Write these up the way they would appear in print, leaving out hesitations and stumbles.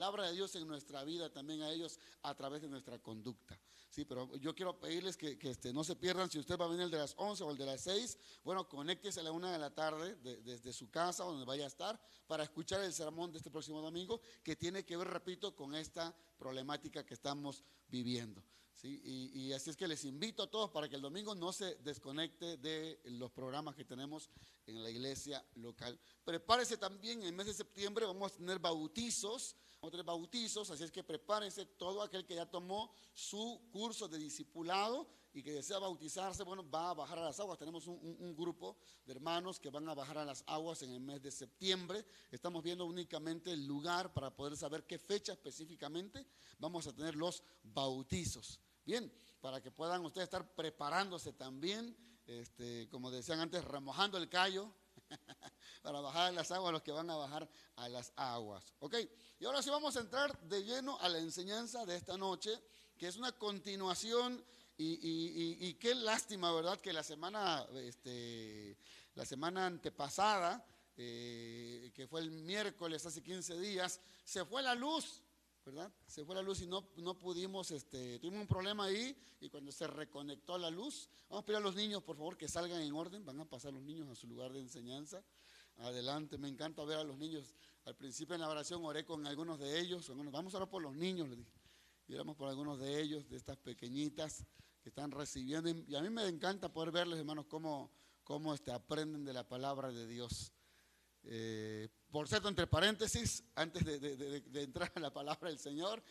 palabra de Dios en nuestra vida también a ellos a través de nuestra conducta. Sí, pero yo quiero pedirles que no se pierdan. Si usted va a venir el de las 11 o el de las 6, bueno, conéctese a la 1 de la tarde desde su casa donde vaya a estar para escuchar el sermón de este próximo domingo, que tiene que ver, repito, con esta problemática que estamos viviendo. ¿Sí? Y así es que les invito a todos para que el domingo no se desconecte de los programas que tenemos en la iglesia local. Prepárese también, en el mes de septiembre vamos a tener bautizos. Así es que prepárense, todo aquel que ya tomó su curso de discipulado y que desea bautizarse, bueno, va a bajar a las aguas. Tenemos un grupo de hermanos que van a bajar a las aguas en el mes de septiembre. Estamos viendo únicamente el lugar para poder saber qué fecha específicamente vamos a tener los bautizos. Bien, para que puedan ustedes estar preparándose también, como decían antes, remojando el callo para bajar a las aguas, los que van a bajar a las aguas. Ok, y ahora sí vamos a entrar de lleno a la enseñanza de esta noche, que es una continuación. Y qué lástima, ¿verdad? Que la semana antepasada, que fue el miércoles, hace 15 días, se fue la luz, ¿verdad? Se fue la luz y no pudimos, tuvimos un problema ahí, y cuando se reconectó la luz, vamos a pedir a los niños, por favor, que salgan en orden. Van a pasar los niños a su lugar de enseñanza. Adelante, me encanta ver a los niños. Al principio en la oración oré con algunos de ellos. Vamos a orar por los niños, les dije. Y oramos por algunos de ellos, de estas pequeñitas que están recibiendo. Y a mí me encanta poder verles, hermanos, cómo aprenden de la palabra de Dios. Por cierto, entre paréntesis, antes de entrar a la palabra del Señor,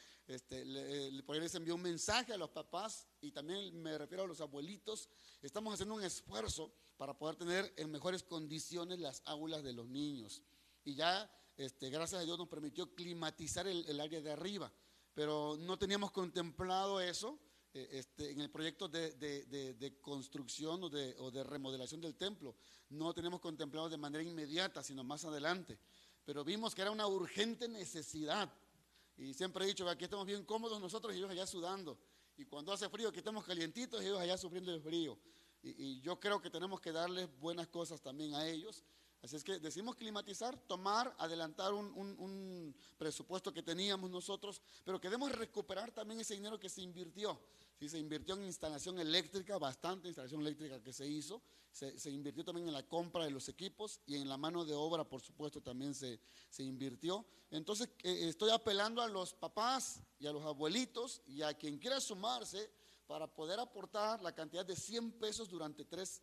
por ahí les envió un mensaje a los papás, y también me refiero a los abuelitos. Estamos haciendo un esfuerzo para poder tener en mejores condiciones las aulas de los niños, y ya gracias a Dios nos permitió climatizar el área de arriba, pero no teníamos contemplado eso en el proyecto de construcción o de remodelación del templo. No tenemos contemplado de manera inmediata, sino más adelante, pero vimos que era una urgente necesidad. Y siempre he dicho que aquí estamos bien cómodos nosotros y ellos allá sudando, y cuando hace frío aquí estamos calientitos y ellos allá sufriendo el frío, y yo creo que tenemos que darles buenas cosas también a ellos. Así es que decidimos climatizar, adelantar un presupuesto que teníamos nosotros, pero queremos recuperar también ese dinero que se invirtió. Sí, se invirtió en instalación eléctrica, bastante instalación eléctrica que se hizo. Se invirtió también en la compra de los equipos, y en la mano de obra, por supuesto, también se invirtió. Entonces estoy apelando a los papás y a los abuelitos y a quien quiera sumarse para poder aportar la cantidad de 100 pesos durante tres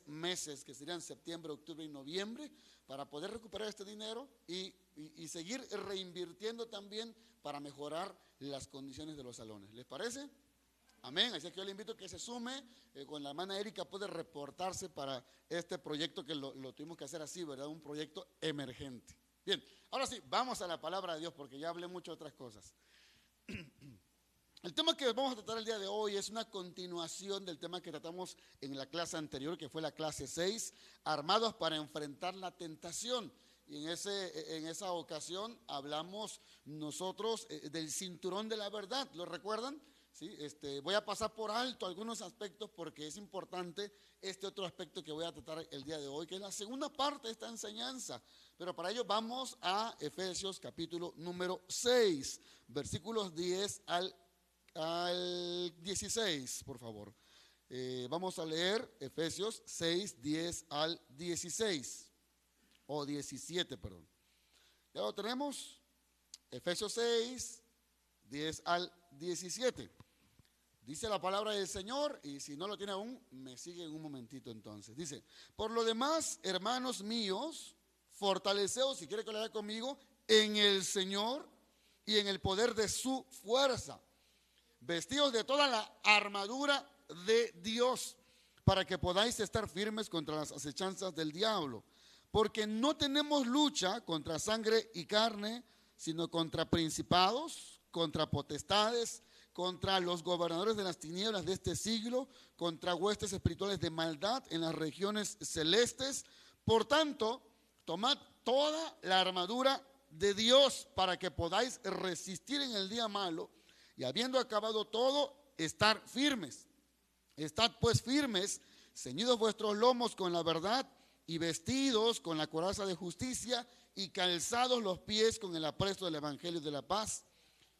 meses, que serían septiembre, octubre y noviembre, para poder recuperar este dinero y seguir reinvirtiendo también para mejorar las condiciones de los salones. ¿Les parece? Amén. Así que yo le invito a que se sume. Con la hermana Erika puede reportarse para este proyecto, que lo tuvimos que hacer así, ¿verdad? Un proyecto emergente. Bien, ahora sí, vamos a la palabra de Dios, porque ya hablé mucho de otras cosas. El tema que vamos a tratar el día de hoy es una continuación del tema que tratamos en la clase anterior, que fue la clase 6, armados para enfrentar la tentación. Y en esa ocasión hablamos nosotros del cinturón de la verdad, ¿lo recuerdan? ¿Sí? Voy a pasar por alto algunos aspectos porque es importante este otro aspecto que voy a tratar el día de hoy, que es la segunda parte de esta enseñanza. Pero para ello vamos a Efesios capítulo número 6, versículos 10 al 16, por favor. Vamos a leer Efesios 6, 10 al 16, o 17, perdón. ¿Ya lo tenemos? Efesios 6, 10 al 17. Dice la palabra del Señor, y si no lo tiene aún, me sigue en un momentito entonces. Dice: por lo demás, hermanos míos, fortaleceos, si quiere que lo haga conmigo, en el Señor y en el poder de su fuerza, vestidos de toda la armadura de Dios, para que podáis estar firmes contra las acechanzas del diablo. Porque no tenemos lucha contra sangre y carne, sino contra principados, contra potestades, contra los gobernadores de las tinieblas de este siglo, contra huestes espirituales de maldad en las regiones celestes. Por tanto, tomad toda la armadura de Dios para que podáis resistir en el día malo, y habiendo acabado todo, estar firmes. Estad pues firmes, ceñidos vuestros lomos con la verdad, y vestidos con la coraza de justicia, y calzados los pies con el apresto del evangelio de la paz.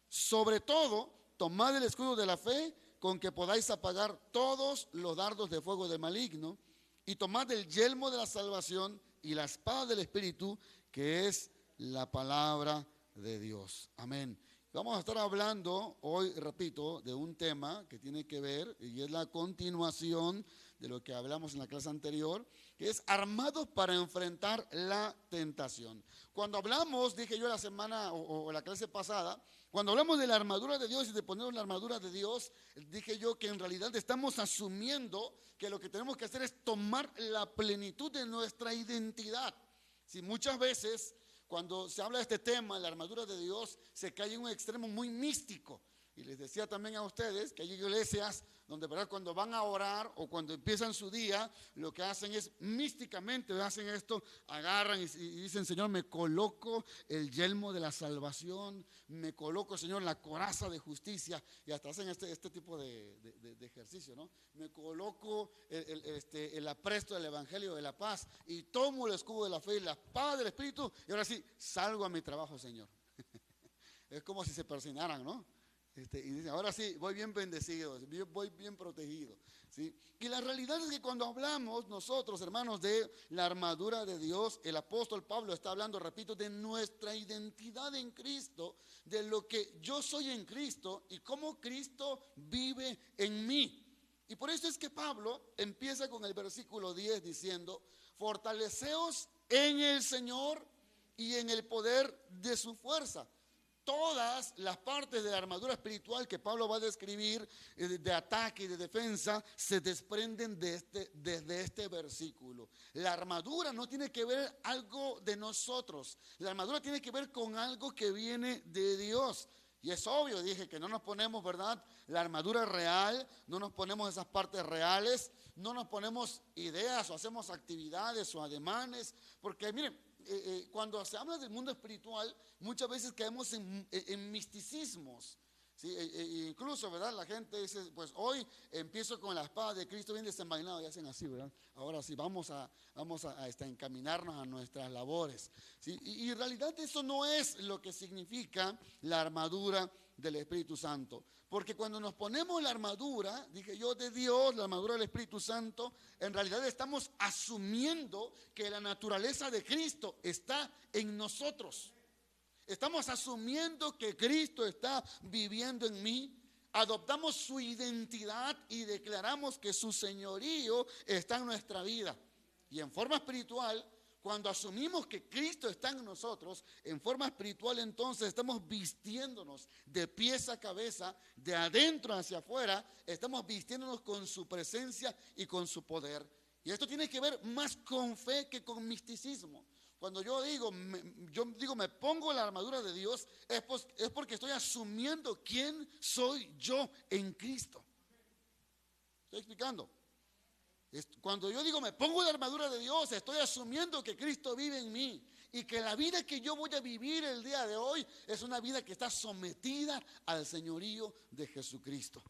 Sobre todo, tomad el escudo de la fe, con que podáis apagar todos los dardos de fuego del maligno, y tomad el yelmo de la salvación y la espada del Espíritu, que es la palabra de Dios. Amén. Vamos a estar hablando hoy, repito, de un tema que tiene que ver, y es la continuación de lo que hablamos en la clase anterior, que es armados para enfrentar la tentación. Cuando hablamos, dije yo la semana o la clase pasada, cuando hablamos de la armadura de Dios y de ponernos la armadura de Dios, dije yo que en realidad estamos asumiendo que lo que tenemos que hacer es tomar la plenitud de nuestra identidad. Si muchas veces cuando se habla de este tema, la armadura de Dios, se cae en un extremo muy místico. Y les decía también a ustedes que hay iglesias donde, ¿verdad?, cuando van a orar o cuando empiezan su día, lo que hacen es místicamente, hacen esto, agarran y dicen: Señor, me coloco el yelmo de la salvación, me coloco, Señor, la coraza de justicia, y hasta hacen este tipo de ejercicio, ¿no? Me coloco el apresto del evangelio de la paz, y tomo el escudo de la fe y la espada del Espíritu, y ahora sí, salgo a mi trabajo, Señor. Es como si se persinaran, ¿no? Y dicen: ahora sí, voy bien bendecido, voy bien protegido, ¿sí? Y la realidad es que cuando hablamos nosotros, hermanos, de la armadura de Dios, el apóstol Pablo está hablando, repito, de nuestra identidad en Cristo, de lo que yo soy en Cristo y cómo Cristo vive en mí. Y por eso es que Pablo empieza con el versículo 10 diciendo: fortaleceos en el Señor y en el poder de su fuerza. Todas las partes de la armadura espiritual que Pablo va a describir, de ataque y de defensa, se desprenden desde este versículo. La armadura no tiene que ver algo de nosotros. La armadura tiene que ver con algo que viene de Dios. Y es obvio, dije, que no nos ponemos, ¿verdad?, la armadura real, no nos ponemos esas partes reales, no nos ponemos ideas o hacemos actividades o ademanes, porque miren, cuando se habla del mundo espiritual, muchas veces caemos en misticismos, ¿sí? Incluso, ¿verdad?, la gente dice: pues hoy empiezo con la espada de Cristo bien desenvainado, y hacen así, ¿verdad? Ahora sí, vamos a encaminarnos a nuestras labores, ¿sí? Y en realidad eso no es lo que significa la armadura del Espíritu Santo. Porque cuando nos ponemos la armadura, dije yo, de Dios, la armadura del Espíritu Santo, en realidad estamos asumiendo que la naturaleza de Cristo está en nosotros. Estamos asumiendo que Cristo está viviendo en mí. Adoptamos su identidad y declaramos que su señorío está en nuestra vida. Y en forma espiritual, cuando asumimos que Cristo está en nosotros, en forma espiritual, entonces estamos vistiéndonos de pies a cabeza, de adentro hacia afuera, estamos vistiéndonos con su presencia y con su poder. Y esto tiene que ver más con fe que con misticismo. Cuando yo digo me pongo la armadura de Dios, es porque estoy asumiendo quién soy yo en Cristo. ¿Estoy explicando? Cuando yo digo me pongo la armadura de Dios, estoy asumiendo que Cristo vive en mí y que la vida que yo voy a vivir el día de hoy es una vida que está sometida al señorío de Jesucristo.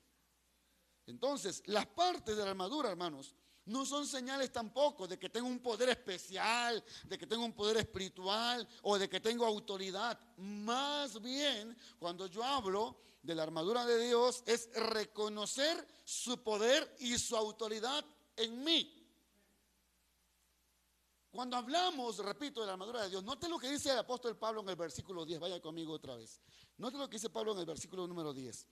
Entonces, las partes de la armadura, hermanos, no son señales tampoco de que tengo un poder especial, de que tengo un poder espiritual o de que tengo autoridad. Más bien, cuando yo hablo de la armadura de Dios, es reconocer su poder y su autoridad en mí. Cuando hablamos, repito, de la armadura de Dios, note lo que dice el apóstol Pablo en el versículo 10. Vaya conmigo otra vez. Note lo que dice Pablo en el versículo número 10.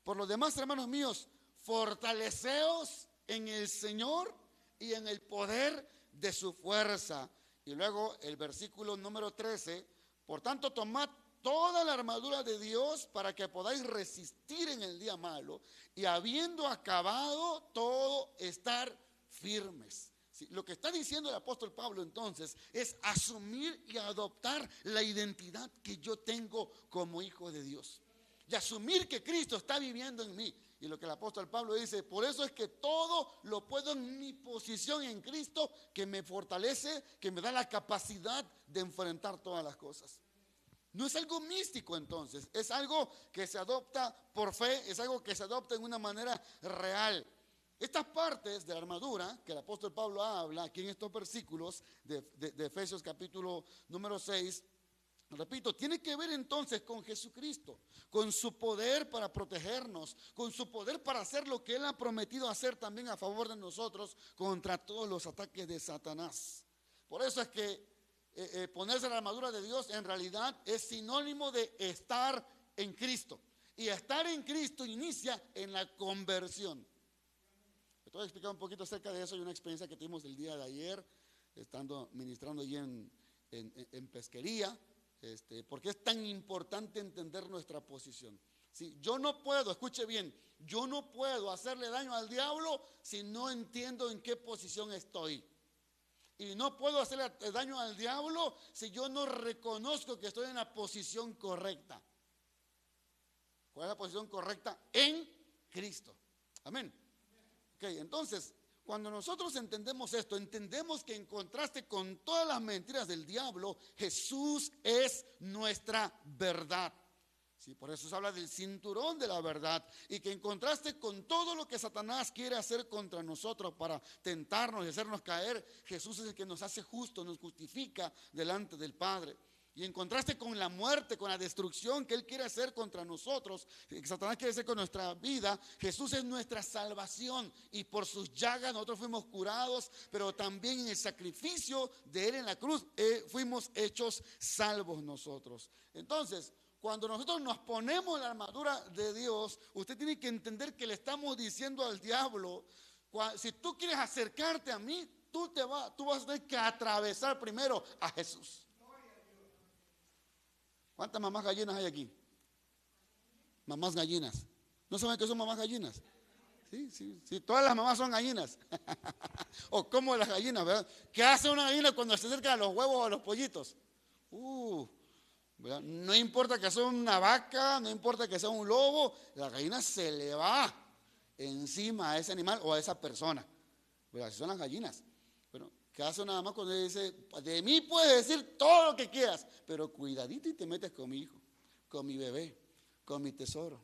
Por lo demás, hermanos míos, fortaleceos en el Señor y en el poder de su fuerza. Y luego el versículo número 13. Por tanto, tomad toda la armadura de Dios para que podáis resistir en el día malo, y habiendo acabado todo, estar firmes. Sí, lo que está diciendo el apóstol Pablo entonces es asumir y adoptar la identidad que yo tengo como hijo de Dios, y asumir que Cristo está viviendo en mí. Y lo que el apóstol Pablo dice: por eso es que todo lo puedo en mi posición en Cristo, que me fortalece, que me da la capacidad de enfrentar todas las cosas. No es algo místico entonces, es algo que se adopta por fe, es algo que se adopta en una manera real. Estas partes de la armadura que el apóstol Pablo habla aquí en estos versículos de Efesios capítulo número 6, repito, tiene que ver entonces con Jesucristo, con su poder para protegernos, con su poder para hacer lo que Él ha prometido hacer también a favor de nosotros contra todos los ataques de Satanás. Por eso es que ponerse la armadura de Dios en realidad es sinónimo de estar en Cristo. Y estar en Cristo inicia en la conversión. Te voy a explicar un poquito acerca de eso y una experiencia que tuvimos el día de ayer, estando ministrando allí en pesquería. Porque es tan importante entender nuestra posición. ¿Sí? Yo no puedo, escuche bien, yo no puedo hacerle daño al diablo si no entiendo en qué posición estoy. Y no puedo hacerle daño al diablo si yo no reconozco que estoy en la posición correcta. ¿Cuál es la posición correcta? En Cristo. Amén. Ok, entonces, cuando nosotros entendemos esto, entendemos que en contraste con todas las mentiras del diablo, Jesús es nuestra verdad. Sí, por eso se habla del cinturón de la verdad, y que en contraste con todo lo que Satanás quiere hacer contra nosotros para tentarnos y hacernos caer, Jesús es el que nos hace justos, nos justifica delante del Padre. Y en contraste con la muerte, con la destrucción que Él quiere hacer contra nosotros, que Satanás quiere hacer con nuestra vida, Jesús es nuestra salvación, y por sus llagas nosotros fuimos curados, pero también en el sacrificio de Él en la cruz fuimos hechos salvos nosotros. Entonces, cuando nosotros nos ponemos la armadura de Dios, usted tiene que entender que le estamos diciendo al diablo: si tú quieres acercarte a mí, tú vas a tener que atravesar primero a Jesús. ¿Cuántas mamás gallinas hay aquí? Mamás gallinas. ¿No saben qué son mamás gallinas? Sí, todas las mamás son gallinas. O como las gallinas, ¿verdad? ¿Qué hace una gallina cuando se acerca a los huevos o a los pollitos? ¿Verdad? No importa que sea una vaca, no importa que sea un lobo, la gallina se le va encima a ese animal o a esa persona. ¿Verdad? Así son las gallinas. Bueno, ¿qué hace una mamá cuando dice: de mí puedes decir todo lo que quieras, pero cuidadito y te metes con mi hijo, con mi bebé, con mi tesoro?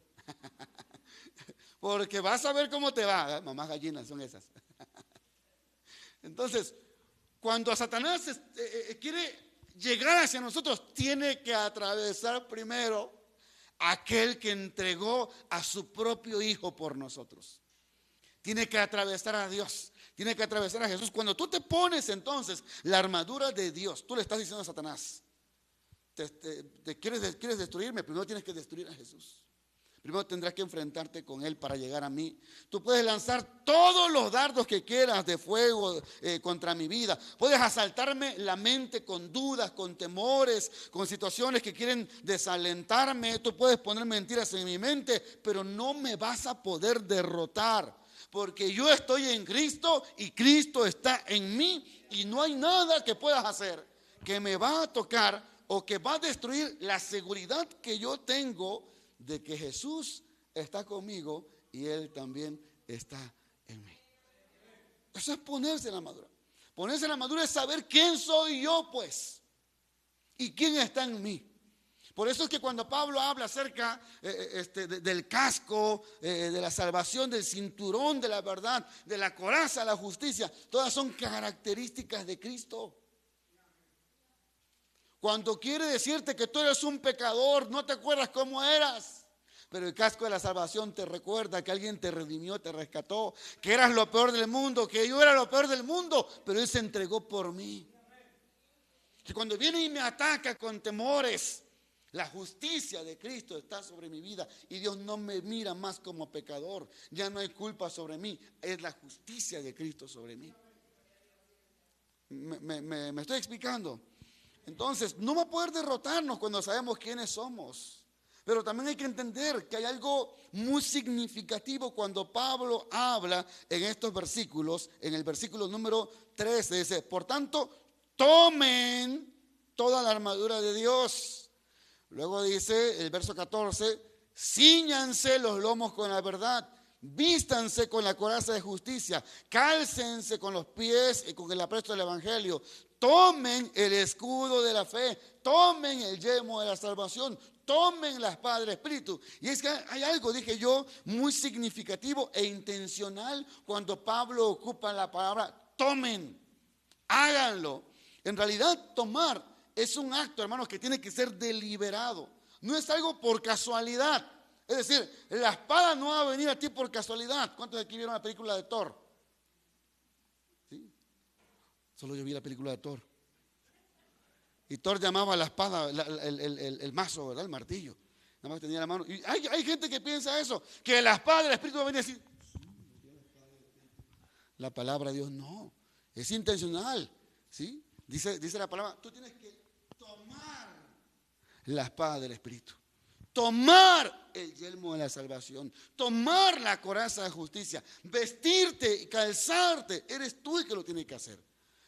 Porque vas a ver cómo te va, ¿eh? Mamás gallinas son esas. Entonces, cuando Satanás quiere llegar hacia nosotros, tiene que atravesar primero aquel que entregó a su propio hijo por nosotros. Tiene que atravesar a Dios, tiene que atravesar a Jesús. Cuando tú te pones entonces la armadura de Dios, tú le estás diciendo a Satanás: ¿quieres destruirme? Primero tienes que destruir a Jesús. Primero tendrás que enfrentarte con Él para llegar a mí. Tú puedes lanzar todos los dardos que quieras de fuego contra mi vida. Puedes asaltarme la mente con dudas, con temores, con situaciones que quieren desalentarme. Tú puedes poner mentiras en mi mente, pero no me vas a poder derrotar. Porque yo estoy en Cristo y Cristo está en mí, y no hay nada que puedas hacer que me va a tocar o que va a destruir la seguridad que yo tengo de que Jesús está conmigo y Él también está en mí. Eso es ponerse la armadura. Ponerse la armadura es saber quién soy yo, pues, y quién está en mí. Por eso es que cuando Pablo habla acerca del casco, de la salvación, del cinturón de la verdad, de la coraza, la justicia, todas son características de Cristo. Cuando quiere decirte que tú eres un pecador, no te acuerdas cómo eras, pero el casco de la salvación te recuerda que alguien te redimió, te rescató, que eras lo peor del mundo, que yo era lo peor del mundo, pero Él se entregó por mí. Que cuando viene y me ataca con temores, la justicia de Cristo está sobre mi vida y Dios no me mira más como pecador. Ya no hay culpa sobre mí, es la justicia de Cristo sobre mí. ¿Me estoy explicando? Entonces, no va a poder derrotarnos cuando sabemos quiénes somos. Pero también hay que entender que hay algo muy significativo cuando Pablo habla en estos versículos. En el versículo número 13 dice: por tanto, tomen toda la armadura de Dios. Luego dice el verso 14: cíñanse los lomos con la verdad. Vístanse con la coraza de justicia, cálcense con los pies y con el apresto del evangelio, tomen el escudo de la fe, tomen el yelmo de la salvación, tomen la espada del Espíritu. Y es que hay algo, dije yo, muy significativo e intencional cuando Pablo ocupa la palabra tomen, háganlo. En realidad tomar es un acto, hermanos, que tiene que ser deliberado, no es algo por casualidad. Es decir, la espada no va a venir a ti por casualidad. ¿Cuántos de aquí vieron la película de Thor? ¿Sí? Solo yo vi la película de Thor. Y Thor llamaba a la espada el mazo, ¿verdad? El martillo. Nada más tenía la mano. Y hay gente que piensa eso, que la espada del Espíritu va a venir así. La palabra de Dios no, es intencional. ¿Sí? Dice la palabra, tú tienes que tomar la espada del Espíritu. Tomar el yelmo de la salvación, tomar la coraza de justicia, vestirte y calzarte, eres tú el que lo tienes que hacer.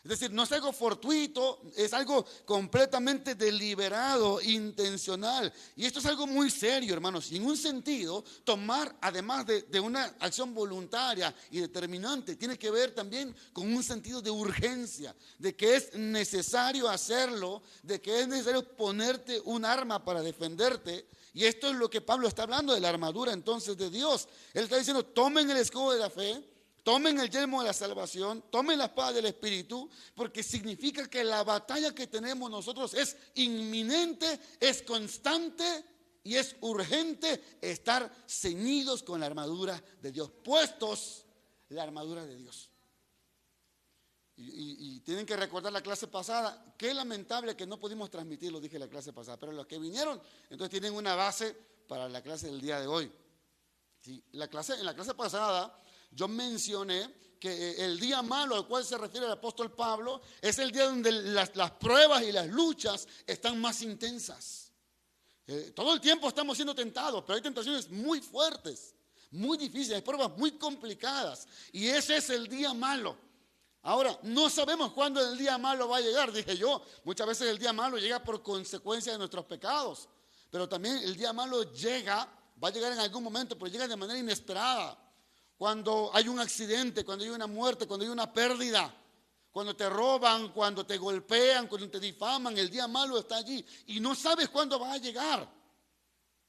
Es decir, no es algo fortuito, es algo completamente deliberado, intencional. Y esto es algo muy serio, hermanos. Y en un sentido, tomar, además de una acción voluntaria y determinante, tiene que ver también con un sentido de urgencia, de que es necesario hacerlo, de que es necesario ponerte un arma para defenderte. Y esto es lo que Pablo está hablando de la armadura entonces de Dios. Él está diciendo, tomen el escudo de la fe, tomen el yelmo de la salvación, tomen la espada del Espíritu, porque significa que la batalla que tenemos nosotros es inminente, es constante y es urgente estar ceñidos con la armadura de Dios, puestos la armadura de Dios. Y tienen que recordar la clase pasada. Qué lamentable que no pudimos transmitir, lo dije en la clase pasada, pero los que vinieron, entonces tienen una base para la clase del día de hoy. Sí, en la clase pasada yo mencioné que el día malo al cual se refiere el apóstol Pablo es el día donde las pruebas y las luchas están más intensas. Todo el tiempo estamos siendo tentados, pero hay tentaciones muy fuertes, muy difíciles, hay pruebas muy complicadas, y ese es el día malo. Ahora, no sabemos cuándo el día malo va a llegar, dije yo. Muchas veces el día malo llega por consecuencia de nuestros pecados, pero también el día malo va a llegar en algún momento, pero llega de manera inesperada. Cuando hay un accidente, cuando hay una muerte, cuando hay una pérdida, cuando te roban, cuando te golpean, cuando te difaman, el día malo está allí y no sabes cuándo va a llegar.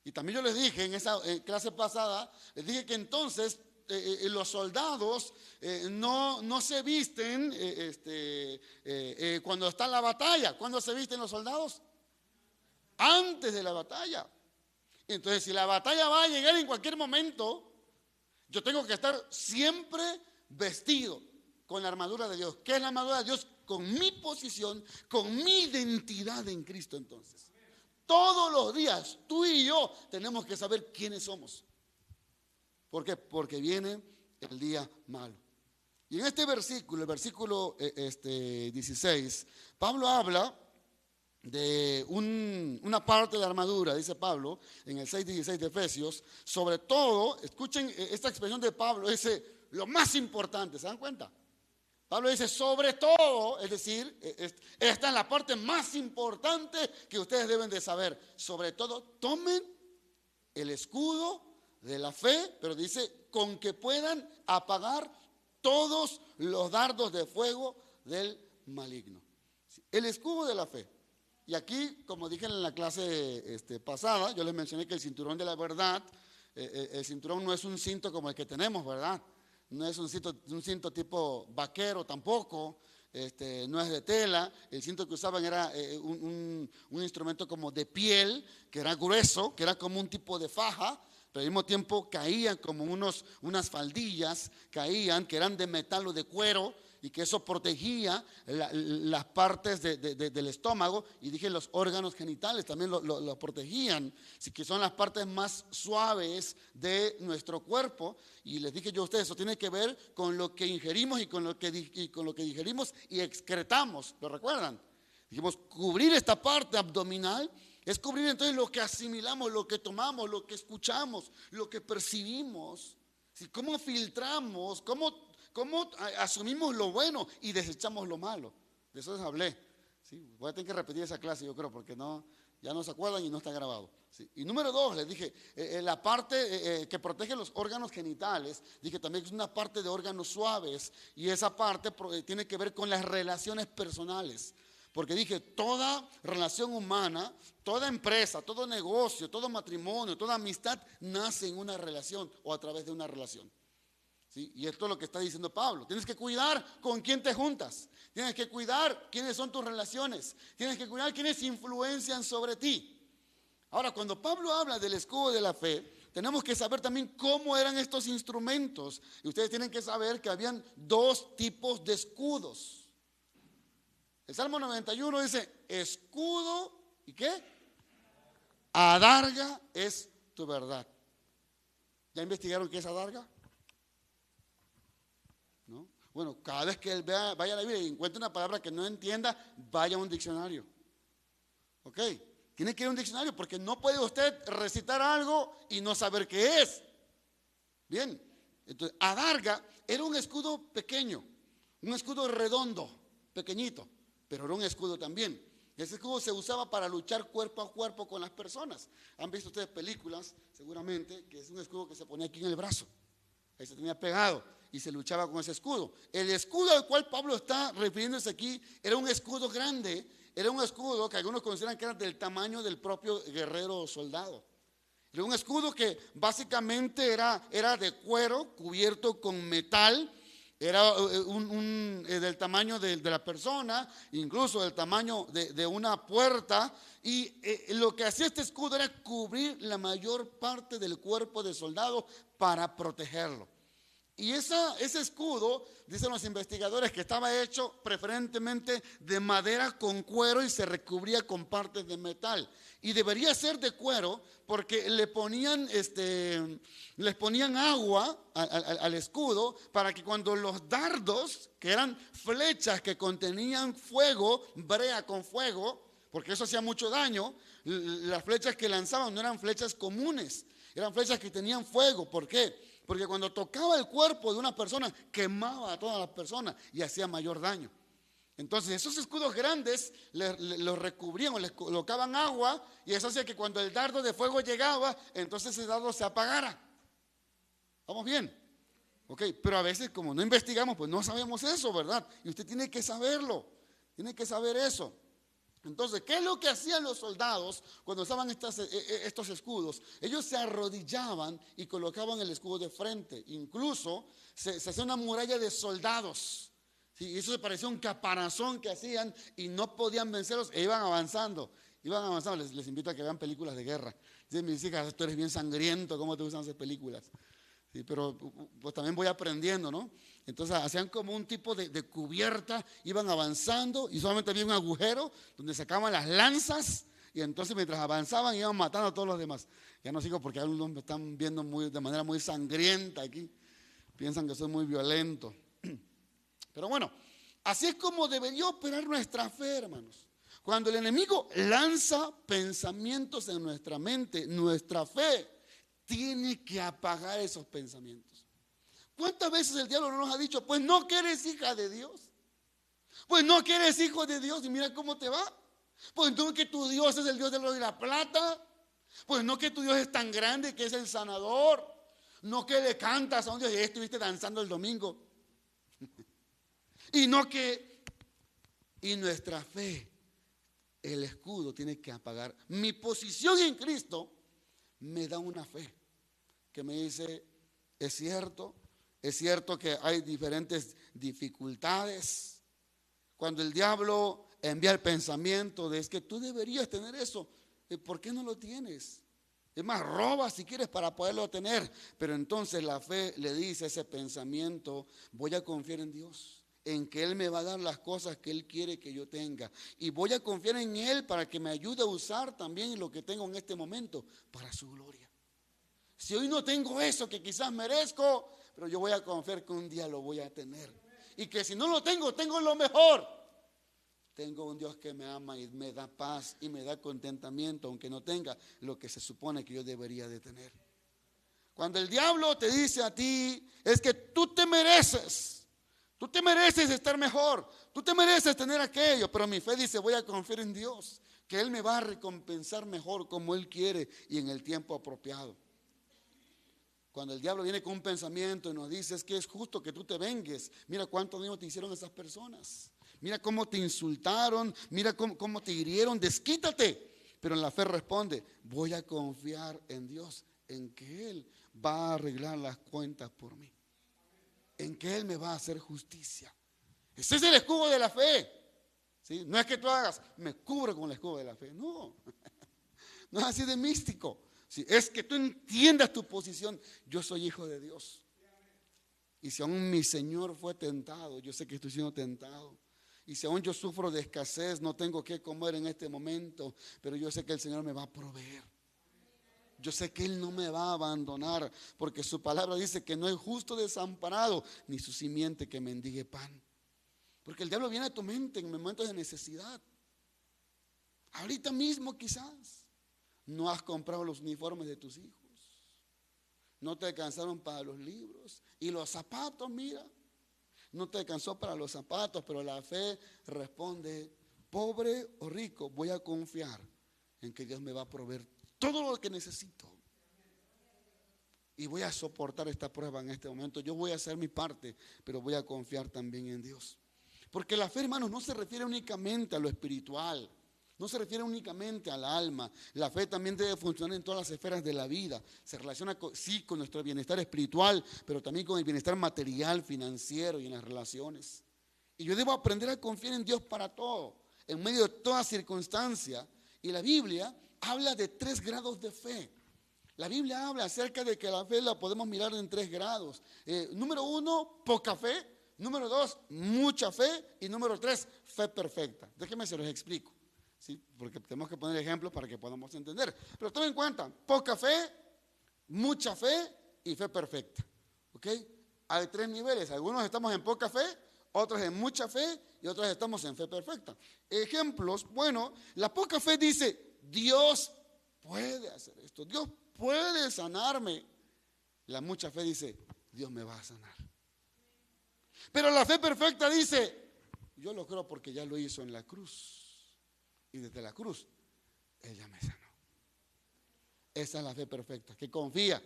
Y también yo les dije en esa clase pasada, les dije que entonces los soldados no se visten cuando está la batalla. ¿Cuándo se visten los soldados? Antes de la batalla. Entonces, si la batalla va a llegar en cualquier momento, yo tengo que estar siempre vestido con la armadura de Dios. ¿Qué es la armadura de Dios? Con mi posición, con mi identidad en Cristo. Entonces, todos los días, tú y yo tenemos que saber quiénes somos. ¿Por qué? Porque viene el día malo. Y en este versículo, el versículo 16, Pablo habla de una parte de la armadura, dice Pablo, en el 6:16 de Efesios, sobre todo, escuchen esta expresión de Pablo, dice, lo más importante, ¿se dan cuenta? Pablo dice, sobre todo, es decir, esta es la parte más importante que ustedes deben de saber. Sobre todo, tomen el escudo de la fe, pero dice, con que puedan apagar todos los dardos de fuego del maligno. El escudo de la fe. Y aquí, como dije en la clase pasada, yo les mencioné que el cinturón de la verdad, el cinturón no es un cinto como el que tenemos, ¿verdad? No es un cinto tipo vaquero tampoco, no es de tela. El cinto que usaban era un instrumento como de piel, que era grueso, que era como un tipo de faja, pero al mismo tiempo caían como unas faldillas, caían, que eran de metal o de cuero, y que eso protegía las partes del estómago, y dije los órganos genitales también lo protegían, así que son las partes más suaves de nuestro cuerpo. Y les dije yo a ustedes, eso tiene que ver con lo que ingerimos y con lo que digerimos y excretamos, ¿lo recuerdan? Dijimos, cubrir esta parte abdominal es cubrir entonces lo que asimilamos, lo que tomamos, lo que escuchamos, lo que percibimos. ¿Sí? ¿Cómo filtramos? ¿Cómo asumimos lo bueno y desechamos lo malo? De eso les hablé. ¿Sí? Voy a tener que repetir esa clase, yo creo, porque no, Ya no se acuerdan y no está grabado. ¿Sí? Y número 2, les dije, la parte que protege los órganos genitales, dije también que es una parte de órganos suaves, y esa parte tiene que ver con las relaciones personales. Porque dije, toda relación humana, toda empresa, todo negocio, todo matrimonio, toda amistad nace en una relación o a través de una relación. ¿Sí? Y esto es lo que está diciendo Pablo. Tienes que cuidar con quién te juntas. Tienes que cuidar quiénes son tus relaciones. Tienes que cuidar quiénes influencian sobre ti. Ahora, cuando Pablo habla del escudo de la fe, tenemos que saber también cómo eran estos instrumentos. Y ustedes tienen que saber que habían 2 tipos de escudos. El Salmo 91 dice, escudo, ¿y qué? Adarga es tu verdad. ¿Ya investigaron qué es adarga? ¿No? Bueno, cada vez que él vaya a la Biblia y encuentre una palabra que no entienda, vaya a un diccionario. ¿Ok? Tiene que ir a un diccionario porque no puede usted recitar algo y no saber qué es. Bien, entonces adarga era un escudo pequeño, un escudo redondo, pequeñito, pero era un escudo también. Ese escudo se usaba para luchar cuerpo a cuerpo con las personas. Han visto ustedes películas, seguramente, que es un escudo que se ponía aquí en el brazo. Ahí se tenía pegado y se luchaba con ese escudo. El escudo al cual Pablo está refiriéndose aquí era un escudo grande. Era un escudo que algunos consideran que era del tamaño del propio guerrero o soldado. Era un escudo que básicamente era de cuero cubierto con metal. Era del tamaño de la persona, incluso del tamaño de una puerta. Y lo que hacía este escudo era cubrir la mayor parte del cuerpo del soldado para protegerlo. Y ese escudo, dicen los investigadores, que estaba hecho preferentemente de madera con cuero y se recubría con partes de metal. Y debería ser de cuero porque les ponían agua al escudo para que cuando los dardos, que eran flechas que contenían fuego, brea con fuego, porque eso hacía mucho daño, las flechas que lanzaban no eran flechas comunes, eran flechas que tenían fuego. ¿Por qué? Porque cuando tocaba el cuerpo de una persona, quemaba a todas las personas y hacía mayor daño. Entonces esos escudos grandes los recubrían o les colocaban agua, y eso hacía que cuando el dardo de fuego llegaba, entonces ese dardo se apagara. ¿Vamos bien? Ok, pero a veces como no investigamos, pues no sabemos eso, ¿verdad? Y usted tiene que saberlo, tiene que saber eso. Entonces, ¿qué es lo que hacían los soldados cuando usaban estos escudos? Ellos se arrodillaban y colocaban el escudo de frente. Incluso se hacía una muralla de soldados. ¿Sí? Y eso se parecía a un caparazón que hacían y no podían vencerlos e iban avanzando. Les invito a que vean películas de guerra. Dicen mis hijas, tú eres bien sangriento, ¿cómo te gustan esas películas? Sí, pero pues también voy aprendiendo, ¿no? Entonces hacían como un tipo de cubierta, iban avanzando y solamente había un agujero donde sacaban las lanzas, y entonces mientras avanzaban iban matando a todos los demás. Ya no sigo porque algunos me están viendo de manera muy sangrienta aquí, piensan que soy muy violento. Pero bueno, así es como debería operar nuestra fe, hermanos. Cuando el enemigo lanza pensamientos en nuestra mente, nuestra fe tiene que apagar esos pensamientos. ¿Cuántas veces el diablo no nos ha dicho, pues no que eres hija de Dios? Pues no que eres hijo de Dios y mira cómo te va. Pues no que tu Dios es el Dios del oro y la plata. Pues no que tu Dios es tan grande que es el sanador. No que le cantas a un Dios y estuviste danzando el domingo. Y no que... Y nuestra fe, el escudo tiene que apagar. Mi posición en Cristo me da una fe que me dice, es cierto que hay diferentes dificultades. Cuando el diablo envía el pensamiento de es que tú deberías tener eso, ¿por qué no lo tienes? Es más, roba si quieres para poderlo tener. Pero entonces la fe le dice a ese pensamiento, voy a confiar en Dios, en que Él me va a dar las cosas que Él quiere que yo tenga. Y voy a confiar en Él para que me ayude a usar también lo que tengo en este momento para su gloria. Si hoy no tengo eso que quizás merezco, pero yo voy a confiar que un día lo voy a tener. Y que si no lo tengo, tengo lo mejor. Tengo un Dios que me ama y me da paz y me da contentamiento, aunque no tenga lo que se supone que yo debería de tener. Cuando el diablo te dice a ti, es que tú te mereces estar mejor, tú te mereces tener aquello, pero mi fe dice, voy a confiar en Dios. que Él me va a recompensar mejor como Él quiere y en el tiempo apropiado. Cuando el diablo viene con un pensamiento y nos dice: es que es justo que tú te vengues, mira cuánto daño te hicieron esas personas, mira cómo te insultaron, mira cómo te hirieron, desquítate. Pero en la fe responde: voy a confiar en Dios, en que Él va a arreglar las cuentas por mí, en que Él me va a hacer justicia. Ese es el escudo de la fe, ¿sí? No es que tú hagas: me cubro con el escudo de la fe. No, no es así de místico. Sí, es que tú entiendas tu posición. Yo soy hijo de Dios. Y si aún mi Señor fue tentado, yo sé que estoy siendo tentado. Y si aún yo sufro de escasez, no tengo que comer en este momento, pero yo sé que el Señor me va a proveer. Yo sé que Él no me va a abandonar, porque su palabra dice que no hay justo desamparado, ni su simiente que mendigue pan. Porque el diablo viene a tu mente en momentos de necesidad. Ahorita mismo quizás no has comprado los uniformes de tus hijos, no te alcanzaron para los libros, y los zapatos, mira, no te alcanzó para los zapatos, pero la fe responde: pobre o rico, voy a confiar en que Dios me va a proveer todo lo que necesito, y voy a soportar esta prueba en este momento. Yo voy a hacer mi parte, pero voy a confiar también en Dios. Porque la fe, hermanos, no se refiere únicamente a lo espiritual, no se refiere únicamente al alma. La fe también debe funcionar en todas las esferas de la vida. Se relaciona con nuestro bienestar espiritual, pero también con el bienestar material, financiero y en las relaciones. Y yo debo aprender a confiar en Dios para todo, en medio de toda circunstancia. Y la Biblia habla de 3 grados de fe. La Biblia habla acerca de que la fe la podemos mirar en 3 grados. Número 1, poca fe. Número 2, mucha fe. Y número 3, fe perfecta. Déjenme se los explico. ¿Sí? Porque tenemos que poner ejemplos para que podamos entender. Pero tomen en cuenta: poca fe, mucha fe y fe perfecta. ¿Ok? Hay 3 niveles. Algunos estamos en poca fe, otros en mucha fe y otros estamos en fe perfecta. Ejemplos: bueno, la poca fe dice: Dios puede hacer esto, Dios puede sanarme. La mucha fe dice: Dios me va a sanar. Pero la fe perfecta dice: yo lo creo porque ya lo hizo en la cruz. Y desde la cruz, Él ya me sanó. Esa es la fe perfecta, que confía,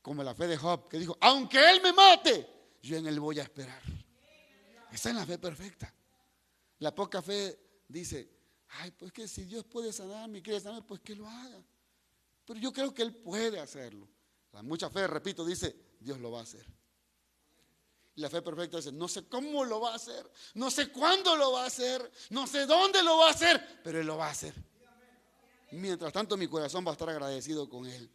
como la fe de Job, que dijo: aunque Él me mate, yo en Él voy a esperar. Esa es la fe perfecta. La poca fe dice: ay, pues que si Dios puede sanarme y quiere sanarme, pues que lo haga. Pero yo creo que Él puede hacerlo. La mucha fe, repito, dice: Dios lo va a hacer. Y la fe perfecta dice: no sé cómo lo va a hacer, no sé cuándo lo va a hacer, no sé dónde lo va a hacer, pero Él lo va a hacer. Mientras tanto, mi corazón va a estar agradecido con Él.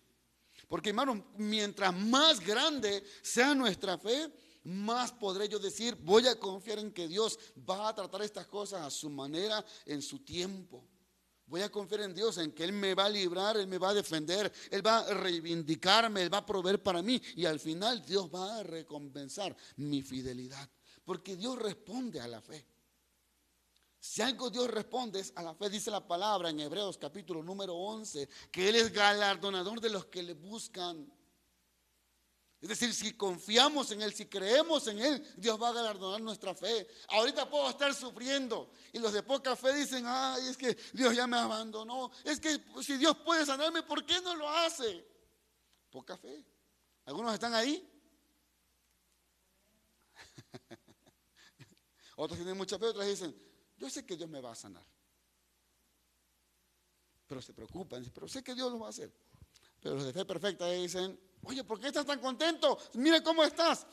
Porque, hermanos, mientras más grande sea nuestra fe, más podré yo decir: voy a confiar en que Dios va a tratar estas cosas a su manera, en su tiempo. Voy a confiar en Dios, en que Él me va a librar, Él me va a defender, Él va a reivindicarme, Él va a proveer para mí. Y al final Dios va a recompensar mi fidelidad. Porque Dios responde a la fe. Si algo Dios responde es a la fe. Dice la palabra en Hebreos capítulo número 11, que Él es galardonador de los que le buscan. Es decir, si confiamos en Él, si creemos en Él, Dios va a galardonar nuestra fe. Ahorita puedo estar sufriendo y los de poca fe dicen: ay, es que Dios ya me abandonó. Es que si Dios puede sanarme, ¿por qué no lo hace? Poca fe. ¿Algunos están ahí? Otros tienen mucha fe, otros dicen: yo sé que Dios me va a sanar. Pero se preocupan, pero sé que Dios lo va a hacer. Pero los de fe perfecta dicen: oye, ¿por qué estás tan contento? Mira cómo estás.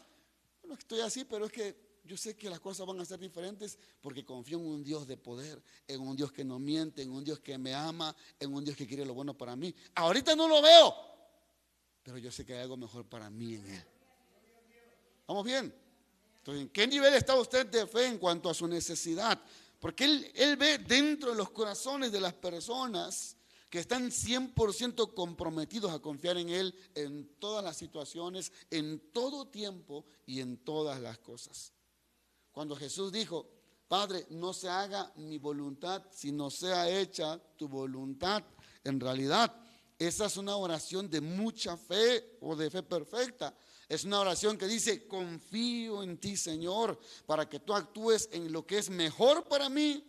Bueno, estoy así, pero es que yo sé que las cosas van a ser diferentes porque confío en un Dios de poder, en un Dios que no miente, en un Dios que me ama, en un Dios que quiere lo bueno para mí. Ahorita no lo veo, pero yo sé que hay algo mejor para mí en Él. ¿Vamos bien? Entonces, ¿en qué nivel está usted de fe en cuanto a su necesidad? Porque Él ve dentro de los corazones de las personas que están 100% comprometidos a confiar en Él en todas las situaciones, en todo tiempo y en todas las cosas. Cuando Jesús dijo: Padre, no se haga mi voluntad, sino sea hecha tu voluntad. En realidad, esa es una oración de mucha fe o de fe perfecta. Es una oración que dice: confío en ti, Señor, para que tú actúes en lo que es mejor para mí,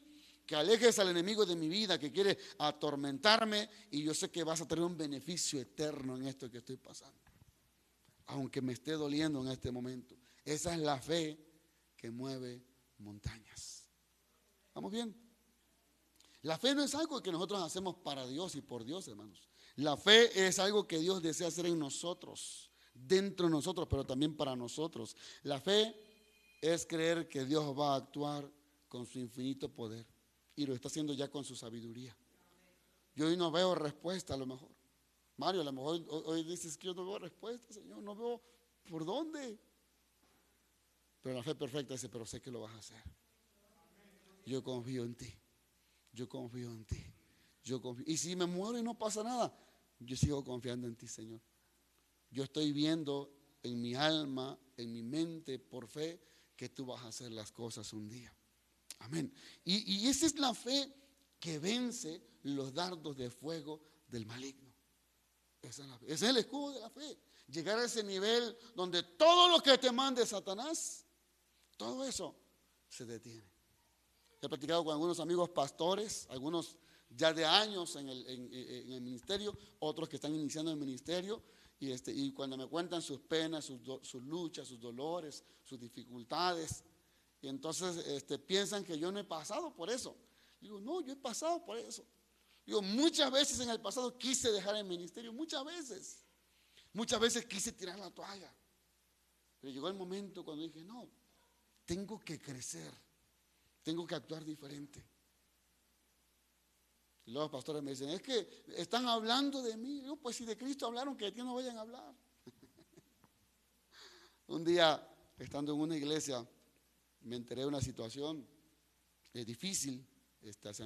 que alejes al enemigo de mi vida que quiere atormentarme, y yo sé que vas a tener un beneficio eterno en esto que estoy pasando, aunque me esté doliendo en este momento. Esa es la fe que mueve montañas. ¿Vamos bien? La fe no es algo que nosotros hacemos para Dios y por Dios, hermanos. La fe es algo que Dios desea hacer en nosotros, dentro de nosotros, pero también para nosotros. La fe es creer que Dios va a actuar con su infinito poder, y lo está haciendo ya con su sabiduría. Yo hoy no veo respuesta, a lo mejor. Mario, a lo mejor hoy dices que yo no veo respuesta, Señor, no veo por dónde. Pero la fe perfecta dice, pero sé que lo vas a hacer. Yo confío en ti. Yo confío en ti. Yo confío. Y si me muero y no pasa nada, yo sigo confiando en ti, Señor. Yo estoy viendo en mi alma, en mi mente, por fe, que tú vas a hacer las cosas un día. Amén. Y esa es la fe que vence los dardos de fuego del maligno. Esa es la fe. Ese es el escudo de la fe. Llegar a ese nivel donde todo lo que te mande Satanás, todo eso se detiene. He platicado con algunos amigos pastores, algunos ya de años en el ministerio, otros que están iniciando el ministerio, y cuando me cuentan sus penas, sus luchas, sus dolores, sus dificultades, y entonces piensan que yo no he pasado por eso. Digo, no, yo he pasado por eso. Digo, muchas veces en el pasado quise dejar el ministerio, muchas veces quise tirar la toalla, pero llegó el momento cuando dije, no, tengo que crecer, tengo que actuar diferente. Y luego los pastores me dicen, es que están hablando de mí. Digo, pues si de Cristo hablaron, que de ti no vayan a hablar. Un día, estando en una iglesia, me enteré de una situación difícil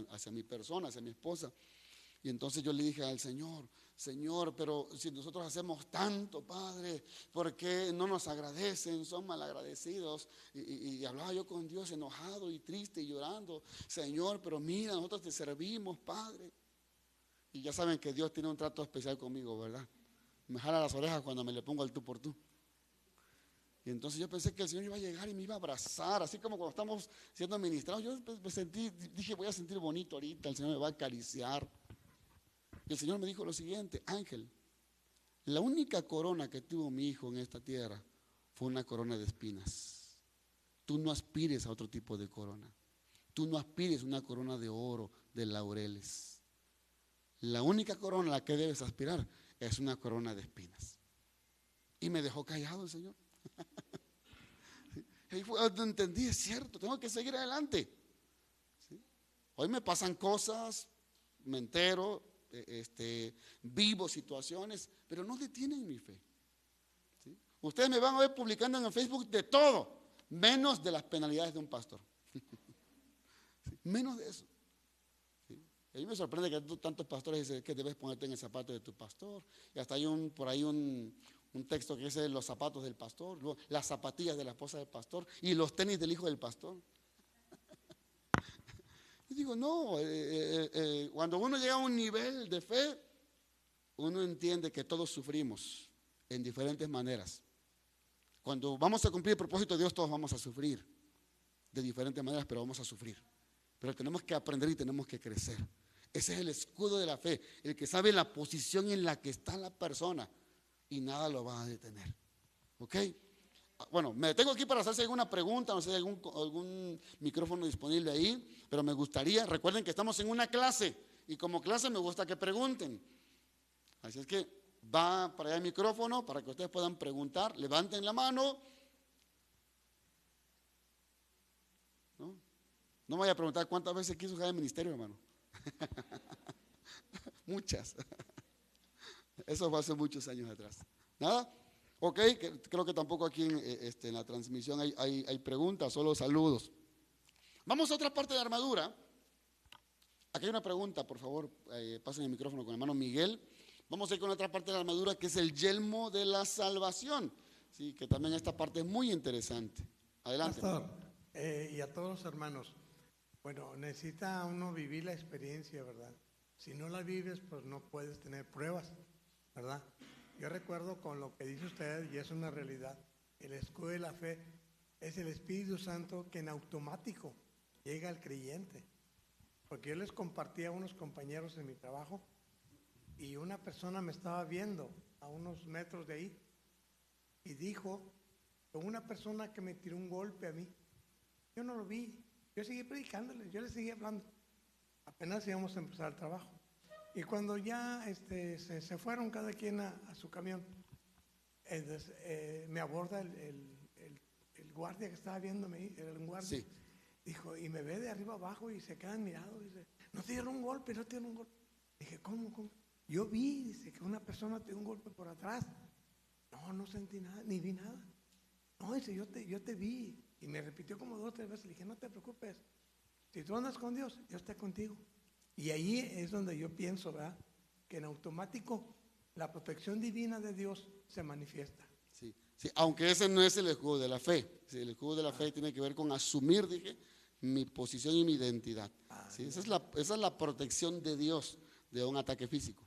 hacia mi persona, hacia mi esposa. Y entonces yo le dije al Señor, Señor, pero si nosotros hacemos tanto, Padre, ¿por qué no nos agradecen? Son malagradecidos. Y hablaba yo con Dios enojado y triste y llorando. Señor, pero mira, nosotros te servimos, Padre. Y ya saben que Dios tiene un trato especial conmigo, ¿verdad? Me jala las orejas cuando me le pongo al tú por tú. Y entonces yo pensé que el Señor iba a llegar y me iba a abrazar, así como cuando estamos siendo ministrados. Yo dije, voy a sentir bonito ahorita, el Señor me va a acariciar. Y el Señor me dijo lo siguiente, Ángel, la única corona que tuvo mi hijo en esta tierra fue una corona de espinas. Tú no aspires a otro tipo de corona. Tú no aspires a una corona de oro, de laureles. La única corona a la que debes aspirar es una corona de espinas. Y me dejó callado el Señor. Ahí fue donde entendí, es cierto, tengo que seguir adelante. ¿Sí? Hoy me pasan cosas, me entero, vivo situaciones, pero no detienen mi fe. ¿Sí? Ustedes me van a ver publicando en el Facebook de todo, menos de las penalidades de un pastor. ¿Sí? Menos de eso. ¿Sí? A mí me sorprende que tantos pastores dicen que debes ponerte en el zapato de tu pastor, y hasta hay por ahí un texto que dice los zapatos del pastor, las zapatillas de la esposa del pastor y los tenis del hijo del pastor. Y digo, no, cuando uno llega a un nivel de fe, uno entiende que todos sufrimos en diferentes maneras. Cuando vamos a cumplir el propósito de Dios, todos vamos a sufrir de diferentes maneras, pero vamos a sufrir. Pero tenemos que aprender y tenemos que crecer. Ese es el escudo de la fe, el que sabe la posición en la que está la persona y nada lo va a detener. ¿Ok? Bueno, me detengo aquí para hacerse alguna pregunta, no sé si hay algún micrófono disponible ahí, pero me gustaría, recuerden que estamos en una clase y como clase me gusta que pregunten. Así es que va para allá el micrófono para que ustedes puedan preguntar, levanten la mano. No me vaya a preguntar cuántas veces quiso dejar el ministerio, hermano. Muchas. Eso fue hace muchos años atrás. ¿Nada? Ok, creo que tampoco aquí en la transmisión hay preguntas, solo saludos. Vamos a otra parte de la armadura. Aquí hay una pregunta, por favor, pasen el micrófono con el hermano Miguel. Vamos a ir con otra parte de la armadura que es el yelmo de la salvación. Sí, que también esta parte es muy interesante. Adelante. Pastor, y a todos los hermanos, bueno, necesita uno vivir la experiencia, ¿verdad? Si no la vives, pues no puedes tener pruebas, ¿verdad? Yo recuerdo con lo que dice usted, y es una realidad, el escudo de la fe es el Espíritu Santo que en automático llega al creyente. porque yo les compartía a unos compañeros en mi trabajo y una persona me estaba viendo a unos metros de ahí y dijo que una persona que me tiró un golpe a mí, yo no lo vi, yo seguí predicándoles, yo les seguí hablando, apenas íbamos a empezar el trabajo. Y cuando ya se fueron cada quien a su camión, entonces, me aborda el guardia que estaba viéndome, era un guardia. Sí. Dijo, y me ve de arriba abajo y se quedan mirados. Dice, no te dieron un golpe, no te dieron un golpe. Dije, ¿cómo? Yo vi, dice, que una persona te dio un golpe por atrás. No sentí nada, ni vi nada. No, dice, yo te vi. Y me repitió como 2 o 3 veces. Le dije, no te preocupes. Si tú andas con Dios, Dios está contigo. Y ahí es donde yo pienso, ¿verdad? Que en automático la protección divina de Dios se manifiesta. Sí, sí, aunque ese no es el escudo de la fe. Sí, el escudo de la fe tiene que ver con asumir, dije, mi posición y mi identidad. Sí, esa es la protección de Dios de un ataque físico.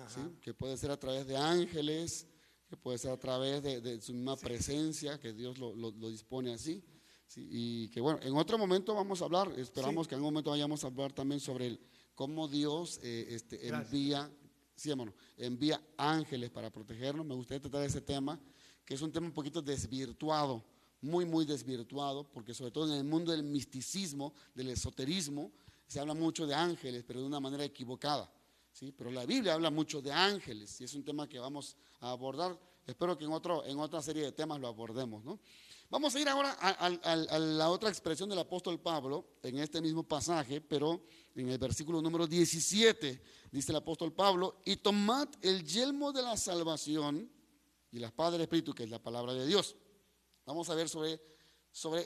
¿Sí? Que puede ser a través de ángeles, que puede ser a través de su misma presencia, que Dios lo dispone así. ¿Sí? Y que bueno, en otro momento vamos a hablar, esperamos que en algún momento vayamos a hablar también sobre cómo Dios envía ángeles para protegernos. Me gustaría tratar ese tema, que es un tema un poquito desvirtuado, muy desvirtuado, porque sobre todo en el mundo del misticismo, del esoterismo, se habla mucho de ángeles, pero de una manera equivocada. ¿Sí? Pero la Biblia habla mucho de ángeles y es un tema que vamos a abordar. Espero que en otra serie de temas lo abordemos, ¿no? Vamos a ir ahora a la otra expresión del apóstol Pablo en este mismo pasaje, pero en el versículo número 17 dice el apóstol Pablo: y tomad el yelmo de la salvación y la espada del Espíritu, que es la palabra de Dios. Vamos a ver sobre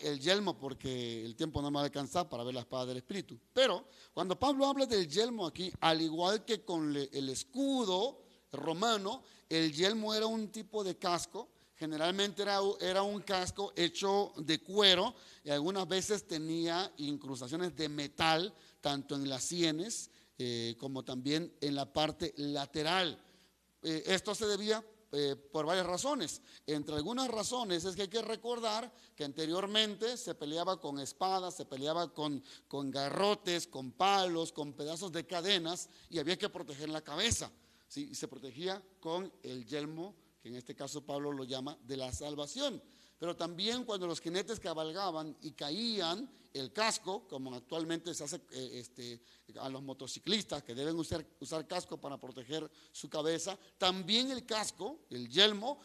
el yelmo, porque el tiempo no me va a alcanzar para ver la espada del Espíritu. Pero cuando Pablo habla del yelmo aquí, al igual que con el escudo romano, el yelmo era un tipo de casco. Generalmente era un casco hecho de cuero y algunas veces tenía incrustaciones de metal, tanto en las sienes como también en la parte lateral. Esto se debía por varias razones. Entre algunas razones es que hay que recordar que anteriormente se peleaba con espadas, se peleaba con garrotes, con palos, con pedazos de cadenas, y había que proteger la cabeza. ¿Sí? Y se protegía con el yelmo, que en este caso Pablo lo llama de la salvación. Pero también cuando los jinetes cabalgaban y caían, el casco, como actualmente se hace a los motociclistas que deben usar casco para proteger su cabeza, también el casco, el yelmo,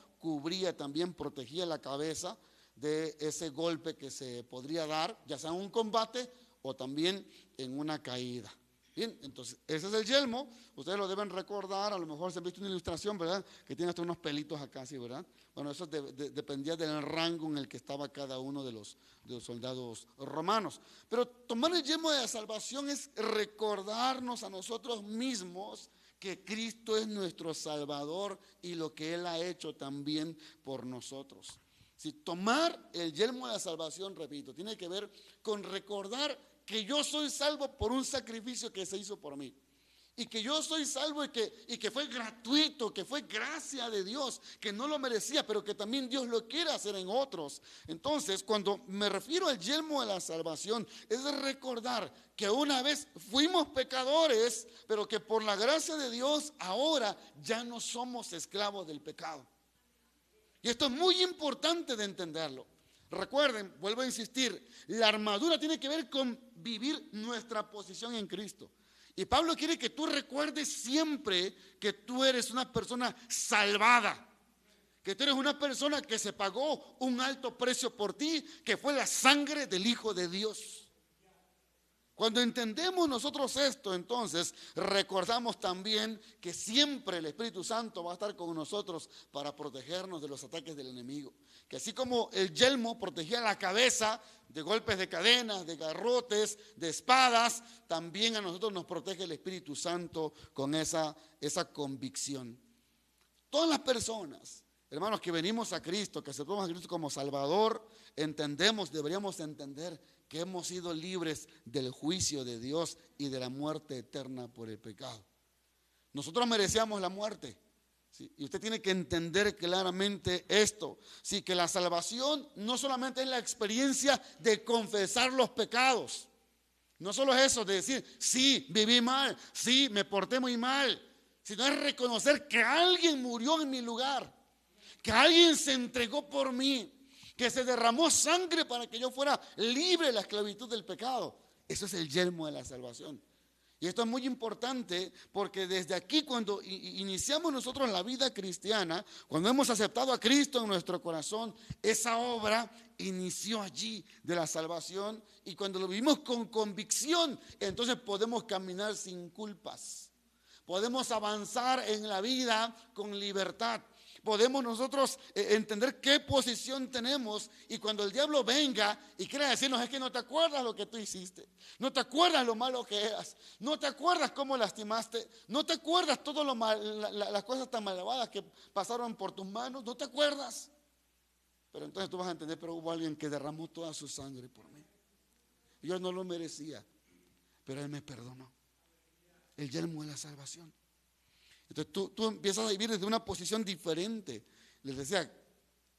protegía la cabeza de ese golpe que se podría dar, ya sea en un combate o también en una caída. Bien, entonces ese es el yelmo. Ustedes lo deben recordar, a lo mejor se han visto una ilustración, ¿verdad? Que tiene hasta unos pelitos acá, ¿sí, verdad? Bueno, eso dependía del rango en el que estaba cada uno de los soldados romanos. Pero tomar el yelmo de la salvación es recordarnos a nosotros mismos que Cristo es nuestro Salvador y lo que Él ha hecho también por nosotros. Si tomar el yelmo de la salvación, repito, tiene que ver con recordar que yo soy salvo por un sacrificio que se hizo por mí, y que yo soy salvo y que fue gratuito, que fue gracia de Dios, que no lo merecía, pero que también Dios lo quiere hacer en otros. Entonces, cuando me refiero al yelmo de la salvación, es de recordar que una vez fuimos pecadores, pero que por la gracia de Dios ahora ya no somos esclavos del pecado. Y esto es muy importante de entenderlo. Recuerden, vuelvo a insistir, la armadura tiene que ver con vivir nuestra posición en Cristo. Y Pablo quiere que tú recuerdes siempre que tú eres una persona salvada, que tú eres una persona que se pagó un alto precio por ti, que fue la sangre del Hijo de Dios. Cuando entendemos nosotros esto, entonces recordamos también que siempre el Espíritu Santo va a estar con nosotros para protegernos de los ataques del enemigo. Que así como el yelmo protegía la cabeza de golpes de cadenas, de garrotes, de espadas, también a nosotros nos protege el Espíritu Santo con esa convicción. Todas las personas, hermanos, que venimos a Cristo, que aceptamos a Cristo como Salvador, deberíamos entender que hemos sido libres del juicio de Dios y de la muerte eterna por el pecado. Nosotros merecíamos la muerte, ¿sí? Y usted tiene que entender claramente esto, ¿sí? Que la salvación no solamente es la experiencia de confesar los pecados, No solo es eso de decir, sí, viví mal, sí, me porté muy mal, sino es reconocer que alguien murió en mi lugar, que alguien se entregó por mí, que se derramó sangre para que yo fuera libre de la esclavitud del pecado. Eso es el yelmo de la salvación. Y esto es muy importante porque desde aquí, cuando iniciamos nosotros la vida cristiana, cuando hemos aceptado a Cristo en nuestro corazón, esa obra inició allí de la salvación, y cuando lo vivimos con convicción, entonces podemos caminar sin culpas, podemos avanzar en la vida con libertad. Podemos nosotros entender qué posición tenemos, y cuando el diablo venga y quiera decirnos, es que no te acuerdas lo que tú hiciste, no te acuerdas lo malo que eras, no te acuerdas cómo lastimaste, no te acuerdas todas las cosas tan malvadas que pasaron por tus manos, no te acuerdas. Pero entonces tú vas a entender, pero hubo alguien que derramó toda su sangre por mí. Yo no lo merecía, pero Él me perdonó. El yelmo de la salvación. Entonces tú empiezas a vivir desde una posición diferente. Les decía,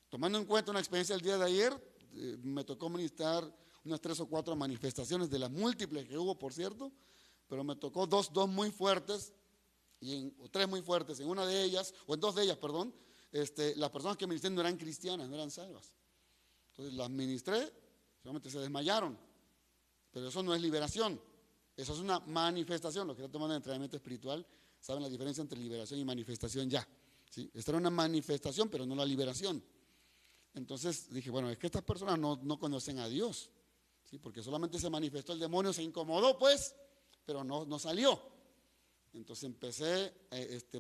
tomando en cuenta una experiencia del día de ayer, me tocó ministrar unas 3 o 4 manifestaciones de las múltiples que hubo, por cierto, pero me tocó dos muy fuertes, o 3 muy fuertes. En una de ellas, o en 2 de ellas, perdón, las personas que ministré no eran cristianas, no eran salvas. Entonces las ministré, solamente se desmayaron, pero eso no es liberación, eso es una manifestación. Los que están tomando entrenamiento espiritual saben la diferencia entre liberación y manifestación ya, ¿sí? Esta era una manifestación, pero no la liberación. Entonces dije, bueno, es que estas personas no conocen a Dios, ¿sí? Porque solamente se manifestó el demonio, se incomodó pues, pero no salió. Entonces empecé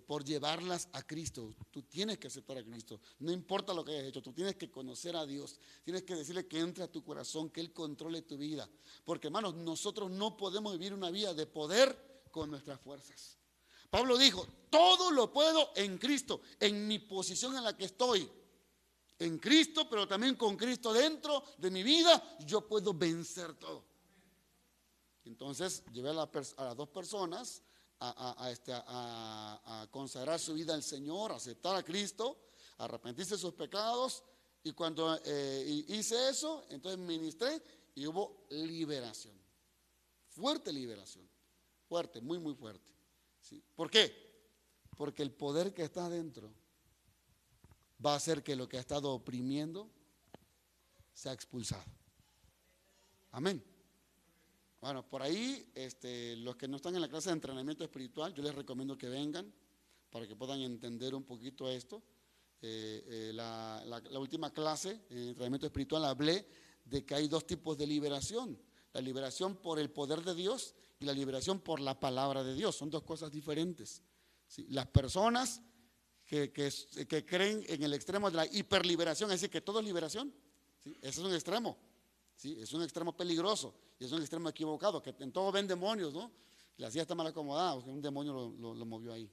por llevarlas a Cristo. Tú tienes que aceptar a Cristo, no importa lo que hayas hecho, tú tienes que conocer a Dios, tienes que decirle que entre a tu corazón, que Él controle tu vida. Porque hermanos, nosotros no podemos vivir una vida de poder con nuestras fuerzas. Pablo dijo, todo lo puedo en Cristo, en mi posición en la que estoy, en Cristo, pero también con Cristo dentro de mi vida, yo puedo vencer todo. Entonces llevé a las 2 personas a consagrar su vida al Señor, a aceptar a Cristo, a arrepentirse de sus pecados, y cuando hice eso, entonces ministré y hubo liberación, fuerte liberación, fuerte, muy muy fuerte. ¿Sí? ¿Por qué? Porque el poder que está adentro va a hacer que lo que ha estado oprimiendo sea expulsado. Amén. Bueno, por ahí los que no están en la clase de entrenamiento espiritual, yo les recomiendo que vengan para que puedan entender un poquito esto. La última clase en entrenamiento espiritual hablé de que hay 2 tipos de liberación: la liberación por el poder de Dios y la liberación por la palabra de Dios. Son 2 cosas diferentes, ¿sí? Las personas que creen en el extremo de la hiperliberación, es decir, que todo es liberación, ¿sí? Ese es un extremo, ¿sí? Es un extremo peligroso y es un extremo equivocado, que en todo ven demonios, ¿no? La silla está mal acomodada, porque un demonio lo movió ahí,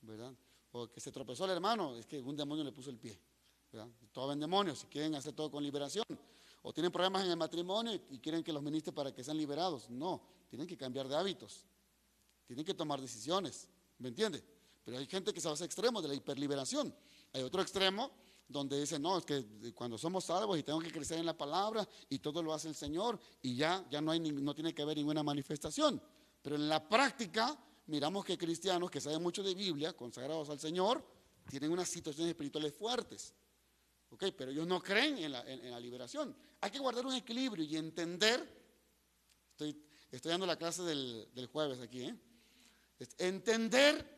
¿verdad? O que se tropezó el hermano, es que un demonio le puso el pie, ¿verdad? Todos ven demonios y quieren hacer todo con liberación. O tienen problemas en el matrimonio y quieren que los ministre para que sean liberados. No, tienen que cambiar de hábitos, tienen que tomar decisiones, ¿me entiende? Pero hay gente que se va a ese extremo de la hiperliberación. Hay otro extremo donde dice, no, es que cuando somos salvos y tengo que crecer en la palabra y todo lo hace el Señor y ya no tiene que haber ninguna manifestación. Pero en la práctica miramos que cristianos que saben mucho de Biblia, consagrados al Señor, tienen unas situaciones espirituales fuertes. Okay, pero ellos no creen en la liberación. Hay que guardar un equilibrio y entender. Estoy dando la clase del jueves aquí, entender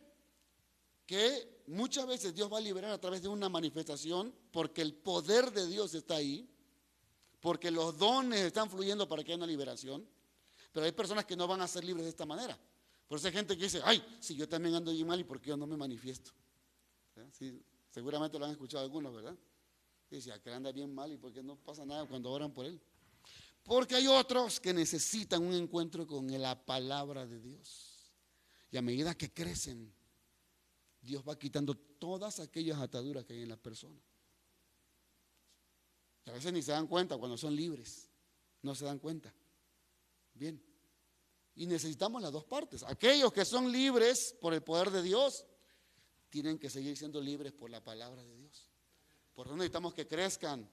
que muchas veces Dios va a liberar a través de una manifestación, porque el poder de Dios está ahí, porque los dones están fluyendo para que haya una liberación. Pero hay personas que no van a ser libres de esta manera. Por eso hay gente que dice, ay, si yo también ando bien mal, ¿y por qué yo no me manifiesto? Sí, seguramente lo han escuchado algunos, ¿verdad? Dice, aquel anda bien mal, ¿y por qué no pasa nada cuando oran por él? Porque hay otros que necesitan un encuentro con la palabra de Dios. Y a medida que crecen, Dios va quitando todas aquellas ataduras que hay en la persona. Y a veces ni se dan cuenta cuando son libres. No se dan cuenta. Bien. Y necesitamos las 2 partes. Aquellos que son libres por el poder de Dios tienen que seguir siendo libres por la palabra de Dios. Por eso necesitamos que crezcan,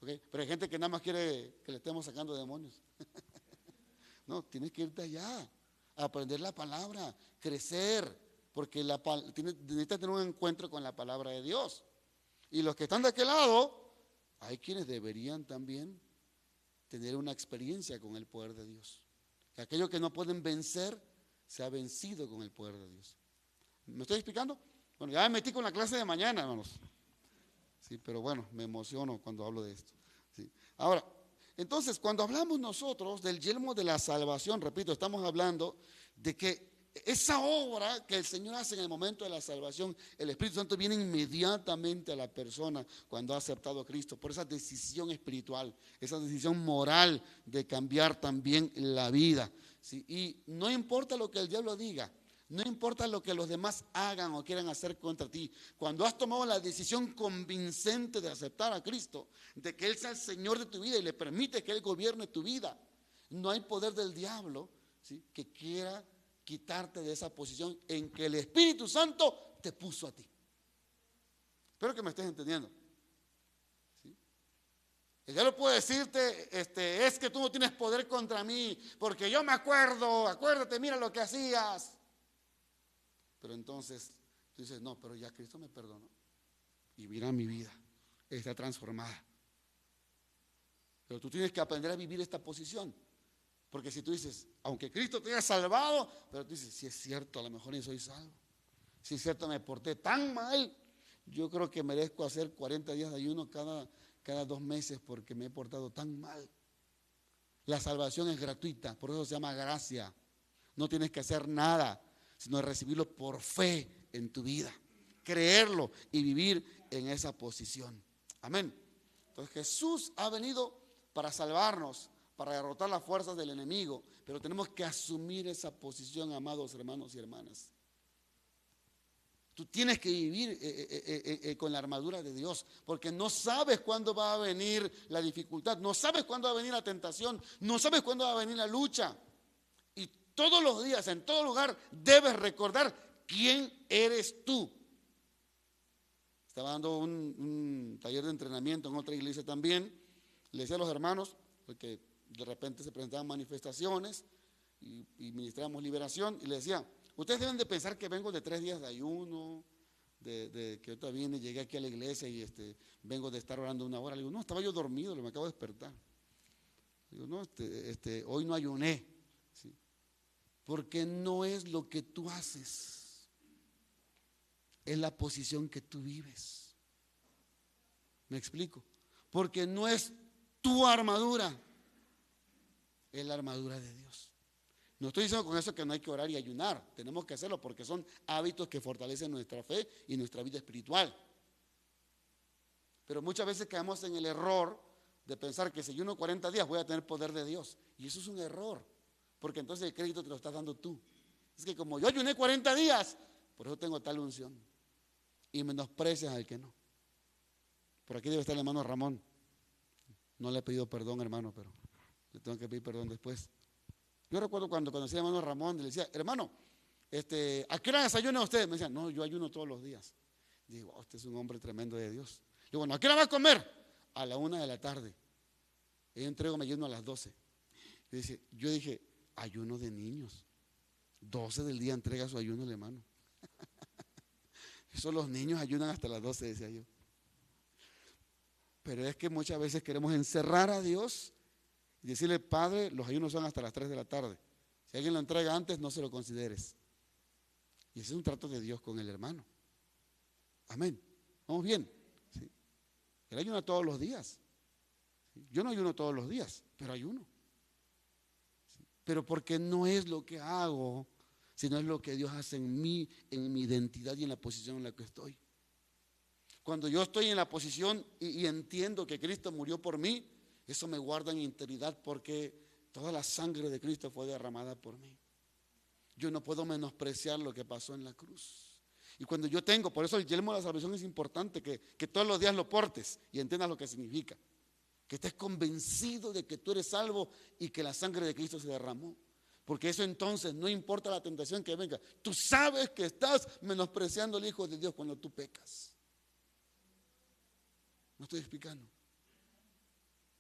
¿okay? Pero hay gente que nada más quiere que le estemos sacando demonios. No, tienes que irte allá, a aprender la palabra, crecer, porque necesitas tener un encuentro con la palabra de Dios. Y los que están de aquel lado, hay quienes deberían también tener una experiencia con el poder de Dios. Que aquello que no pueden vencer, se ha vencido con el poder de Dios. ¿Me estoy explicando? Bueno, ya me metí con la clase de mañana, hermanos. Sí, pero bueno, me emociono cuando hablo de esto. Sí. Ahora, entonces, cuando hablamos nosotros del yelmo de la salvación, repito, estamos hablando de que esa obra que el Señor hace en el momento de la salvación, el Espíritu Santo viene inmediatamente a la persona cuando ha aceptado a Cristo, por esa decisión espiritual, esa decisión moral de cambiar también la vida. ¿Sí? Y no importa lo que el diablo diga, no importa lo que los demás hagan o quieran hacer contra ti, cuando has tomado la decisión convincente de aceptar a Cristo, de que Él sea el Señor de tu vida y le permite que Él gobierne tu vida, no hay poder del diablo, ¿sí?, que quiera quitarte de esa posición en que el Espíritu Santo te puso a ti. Espero que me estés entendiendo. ¿Sí? El diablo puede decirte, es que tú no tienes poder contra mí, porque yo me acuérdate, mira lo que hacías. Pero entonces tú dices, no, pero ya Cristo me perdonó. Y mira mi vida, está transformada. Pero tú tienes que aprender a vivir esta posición. Porque si tú dices, aunque Cristo te haya salvado, pero tú dices, si es cierto, a lo mejor ni soy salvo. Si es cierto, me porté tan mal, yo creo que merezco hacer 40 días de ayuno cada 2 meses porque me he portado tan mal. La salvación es gratuita, por eso se llama gracia. No tienes que hacer nada, sino recibirlo por fe en tu vida, creerlo y vivir en esa posición. Amén. Entonces Jesús ha venido para salvarnos, para derrotar las fuerzas del enemigo, pero tenemos que asumir esa posición, amados hermanos y hermanas. Tú tienes que vivir con la armadura de Dios, porque no sabes cuándo va a venir la dificultad, no sabes cuándo va a venir la tentación, no sabes cuándo va a venir la lucha. Y todos los días, en todo lugar, debes recordar quién eres tú. Estaba dando un taller de entrenamiento en otra iglesia también. Le decía a los hermanos, porque de repente se presentaban manifestaciones y ministramos liberación, y le decía, ustedes deben de pensar que vengo de 3 días de ayuno, de que ahorita vine, llegué aquí a la iglesia y vengo de estar orando 1 hora. Le digo, no, estaba yo dormido, me acabo de despertar. Le digo, no, hoy no ayuné, ¿sí? Porque no es lo que tú haces, es la posición que tú vives. ¿Me explico? Porque no es tu armadura, es la armadura de Dios. No estoy diciendo con eso que no hay que orar y ayunar, tenemos que hacerlo porque son hábitos que fortalecen nuestra fe y nuestra vida espiritual. Pero muchas veces caemos en el error de pensar que si ayuno 40 días voy a tener poder de Dios, y eso es un error, porque entonces el crédito te lo estás dando tú. Es que como yo ayuné 40 días, por eso tengo tal unción, y menosprecias al que no. Por aquí debe estar el hermano Ramón. No le he pedido perdón, hermano, pero le tengo que pedir perdón después. Yo recuerdo cuando conocí al hermano Ramón, le decía, hermano, ¿a qué hora desayuna usted? Me decía, no, yo ayuno todos los días. Digo, oh, usted es un hombre tremendo de Dios. Digo, bueno, ¿a qué hora va a comer? A la 1 de la tarde. Yo entrego, me ayuno a las 12. Yo dije, ayuno de niños. 12 del día entrega su ayuno el hermano. Eso los niños ayunan hasta las 12, decía yo. Pero es que muchas veces queremos encerrar a Dios y decirle, Padre, los ayunos son hasta las 3 de la tarde. Si alguien lo entrega antes, no se lo consideres. Y ese es un trato de Dios con el hermano. Amén. ¿Vamos bien? ¿Sí? Él ayuna todos los días. ¿Sí? Yo no ayuno todos los días, pero ayuno. ¿Sí? Pero porque no es lo que hago, sino es lo que Dios hace en mí, en mi identidad y en la posición en la que estoy. Cuando yo estoy en la posición y entiendo que Cristo murió por mí, eso me guarda en integridad porque toda la sangre de Cristo fue derramada por mí. Yo no puedo menospreciar lo que pasó en la cruz. Y cuando yo tengo, por eso el yelmo de la salvación es importante, que todos los días lo portes y entiendas lo que significa. Que estés convencido de que tú eres salvo y que la sangre de Cristo se derramó. Porque eso entonces, no importa la tentación que venga, tú sabes que estás menospreciando al Hijo de Dios cuando tú pecas. ¿No estoy explicando?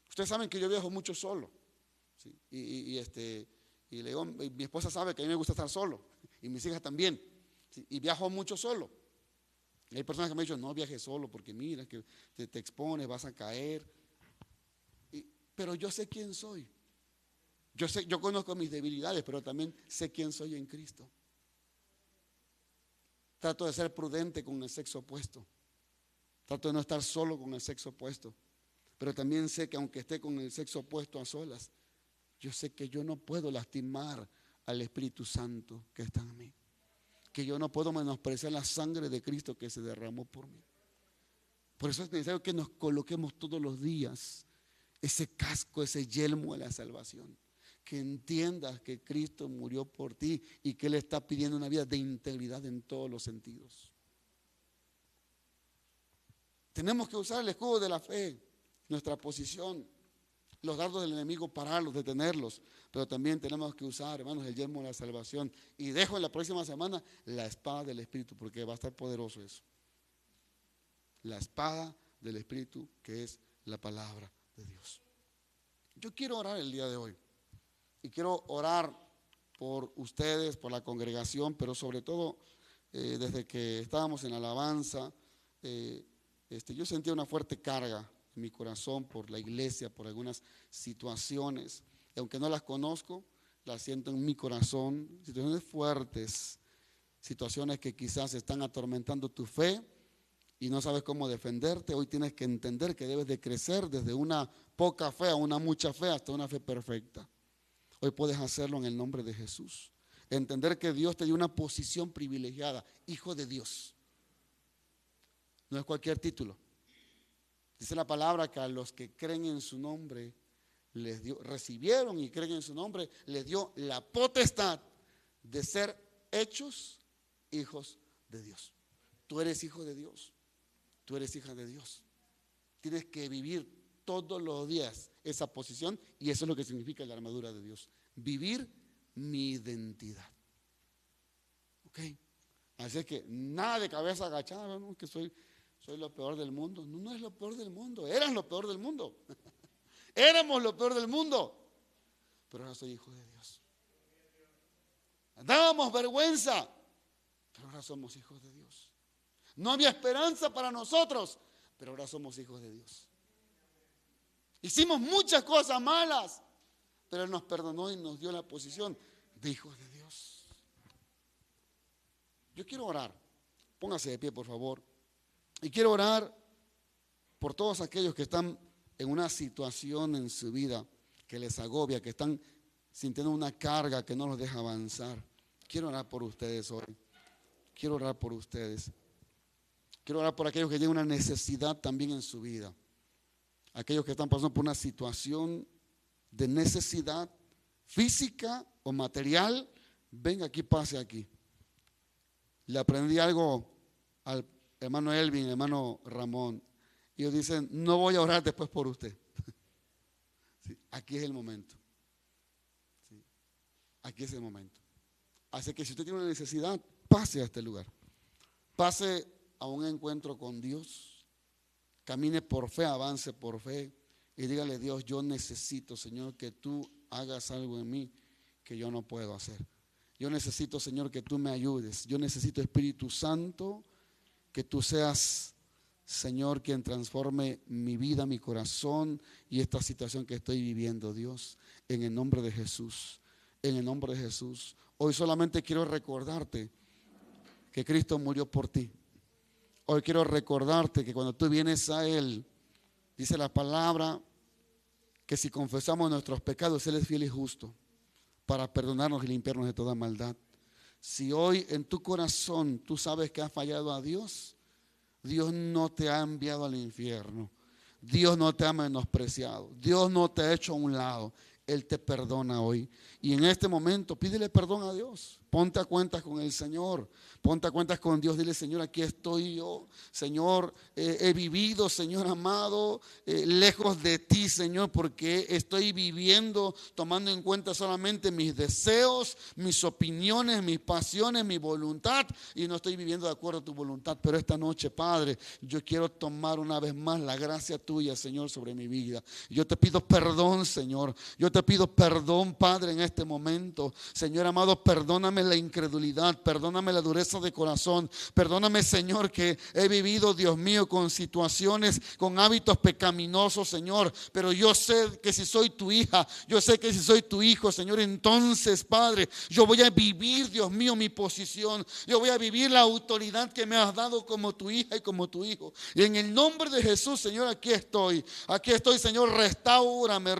Ustedes saben que yo viajo mucho solo, ¿sí? Y le digo, mi esposa sabe que a mí me gusta estar solo, y mis hijas también, ¿sí? Y viajo mucho solo. Y hay personas que me han dicho, no viajes solo, porque mira, que te expones, vas a caer. Pero yo sé quién soy. Yo conozco mis debilidades, pero también sé quién soy en Cristo. Trato de ser prudente con el sexo opuesto. Trato de no estar solo con el sexo opuesto. Pero también sé que aunque esté con el sexo opuesto a solas, yo sé que yo no puedo lastimar al Espíritu Santo que está en mí. Que yo no puedo menospreciar la sangre de Cristo que se derramó por mí. Por eso es necesario que nos coloquemos todos los días ese casco, ese yelmo de la salvación. Que entiendas que Cristo murió por ti y que Él está pidiendo una vida de integridad en todos los sentidos. Tenemos que usar el escudo de la fe, nuestra posición, los dardos del enemigo, pararlos, detenerlos, pero también tenemos que usar, hermanos, el yelmo de la salvación. Y dejo en la próxima semana la espada del Espíritu, porque va a estar poderoso eso. La espada del Espíritu, que es la palabra de Dios. Yo quiero orar el día de hoy. Y quiero orar por ustedes, por la congregación, pero sobre todo desde que estábamos en alabanza, yo sentía una fuerte carga en mi corazón por la iglesia, por algunas situaciones. Y aunque no las conozco, las siento en mi corazón, situaciones fuertes, situaciones que quizás están atormentando tu fe y no sabes cómo defenderte. Hoy tienes que entender que debes de crecer desde una poca fe a una mucha fe hasta una fe perfecta. Hoy puedes hacerlo en el nombre de Jesús. Entender que Dios te dio una posición privilegiada, hijo de Dios. No es cualquier título. Dice la palabra que a los que creen en su nombre, recibieron y creen en su nombre, les dio la potestad de ser hechos hijos de Dios. Tú eres hijo de Dios. Tú eres hija de Dios. Tienes que vivir todos los días esa posición, y eso es lo que significa la armadura de Dios. Vivir mi identidad. ¿Ok? Así que nada de cabeza agachada, ¿no? Que soy lo peor del mundo. No, no es lo peor del mundo. Eras lo peor del mundo. Éramos lo peor del mundo. Pero ahora soy hijo de Dios. Dábamos vergüenza, pero ahora somos hijos de Dios. No había esperanza para nosotros, pero ahora somos hijos de Dios. Hicimos muchas cosas malas, pero Él nos perdonó y nos dio la posición de hijos de Dios. Yo quiero orar. Póngase de pie, por favor. Y quiero orar por todos aquellos que están en una situación en su vida que les agobia, que están sintiendo una carga que no los deja avanzar. Quiero orar por ustedes hoy. Quiero orar por ustedes. Quiero orar por aquellos que tienen una necesidad también en su vida. Aquellos que están pasando por una situación de necesidad física o material. Venga aquí, pase aquí. Le aprendí algo al hermano Elvin, hermano Ramón. Y ellos dicen, no voy a orar después por usted. Sí, aquí es el momento. Sí, aquí es el momento. Así que si usted tiene una necesidad, pase a este lugar. Pase a un encuentro con Dios. Camine por fe, avance por fe. Y dígale, Dios, yo necesito, Señor, que tú hagas algo en mí que yo no puedo hacer. Yo necesito, Señor, que tú me ayudes. Yo necesito, Espíritu Santo, que tú seas, Señor, quien transforme mi vida, mi corazón y esta situación que estoy viviendo, Dios, en el nombre de Jesús. En el nombre de Jesús. Hoy solamente quiero recordarte que Cristo murió por ti. Hoy quiero recordarte que cuando tú vienes a Él, dice la palabra, que si confesamos nuestros pecados, Él es fiel y justo para perdonarnos y limpiarnos de toda maldad. Si hoy en tu corazón tú sabes que has fallado a Dios, Dios no te ha enviado al infierno. Dios no te ha menospreciado. Dios no te ha hecho a un lado. Él te perdona hoy. Y en este momento pídele perdón a Dios. Ponte a cuentas con el Señor, ponte a cuentas con Dios. Dile, Señor, aquí estoy yo. Señor, he vivido, Señor amado, lejos de ti, Señor, porque estoy viviendo tomando en cuenta solamente mis deseos, mis opiniones, mis pasiones, mi voluntad, y no estoy viviendo de acuerdo a tu voluntad. Pero esta noche, Padre, yo quiero tomar una vez más la gracia tuya, Señor, sobre mi vida. Yo te pido perdón, Señor. Yo te pido perdón, Padre, en este momento. Señor amado, perdóname la incredulidad, perdóname la dureza de corazón, perdóname, Señor, que he vivido, Dios mío, con situaciones, con hábitos pecaminosos, Señor, pero yo sé que si soy tu hija, yo sé que si soy tu hijo, Señor, entonces, Padre, yo voy a vivir, Dios mío, mi posición, yo voy a vivir la autoridad que me has dado como tu hija y como tu hijo, y en el nombre de Jesús, Señor, aquí estoy, Señor, restáurame,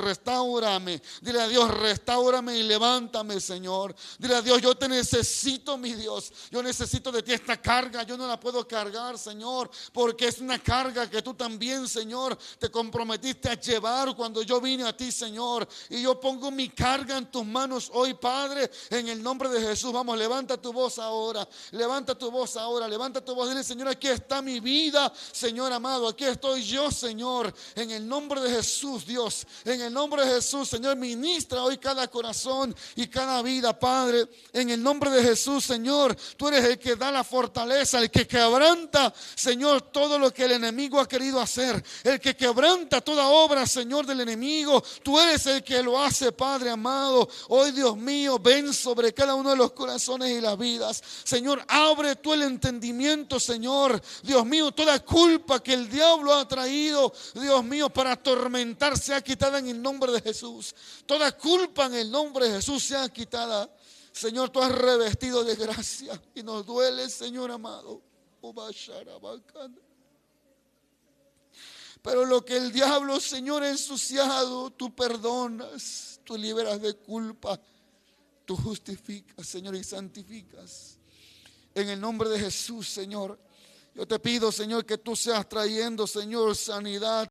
dile a Dios, restáurame y levántame, Señor, dile a Dios, yo te necesito, mi Dios, yo necesito de ti. Esta carga yo no la puedo cargar, Señor, porque es una carga que tú también, Señor, te comprometiste a llevar cuando yo vine a ti, Señor, y yo pongo mi carga en tus manos hoy, Padre, en el nombre de Jesús. Vamos, levanta tu voz ahora, levanta tu voz ahora, levanta tu voz, dile, Señor, aquí está mi vida, Señor amado, aquí estoy yo, Señor, en el nombre de Jesús, Dios, en el nombre de Jesús, Señor, ministra hoy cada corazón y cada vida, Padre, en el nombre de Jesús, Señor, tú eres el que da la fortaleza, el que quebranta, Señor, todo lo que el enemigo ha querido hacer, el que quebranta toda obra, Señor, del enemigo, tú eres el que lo hace, Padre amado. Hoy, Dios mío, ven sobre cada uno de los corazones y las vidas, Señor, abre tú el entendimiento, Señor, Dios mío, toda culpa que el diablo ha traído, Dios mío, para atormentar, sea quitada en el nombre de Jesús. Toda culpa en el nombre de Jesús sea quitada. Señor, tú has revestido de gracia y nos duele, Señor amado. Pero lo que el diablo, Señor, ha ensuciado, tú perdonas, tú liberas de culpa, tú justificas, Señor, y santificas. En el nombre de Jesús, Señor, yo te pido, Señor, que tú seas trayendo, Señor, sanidad.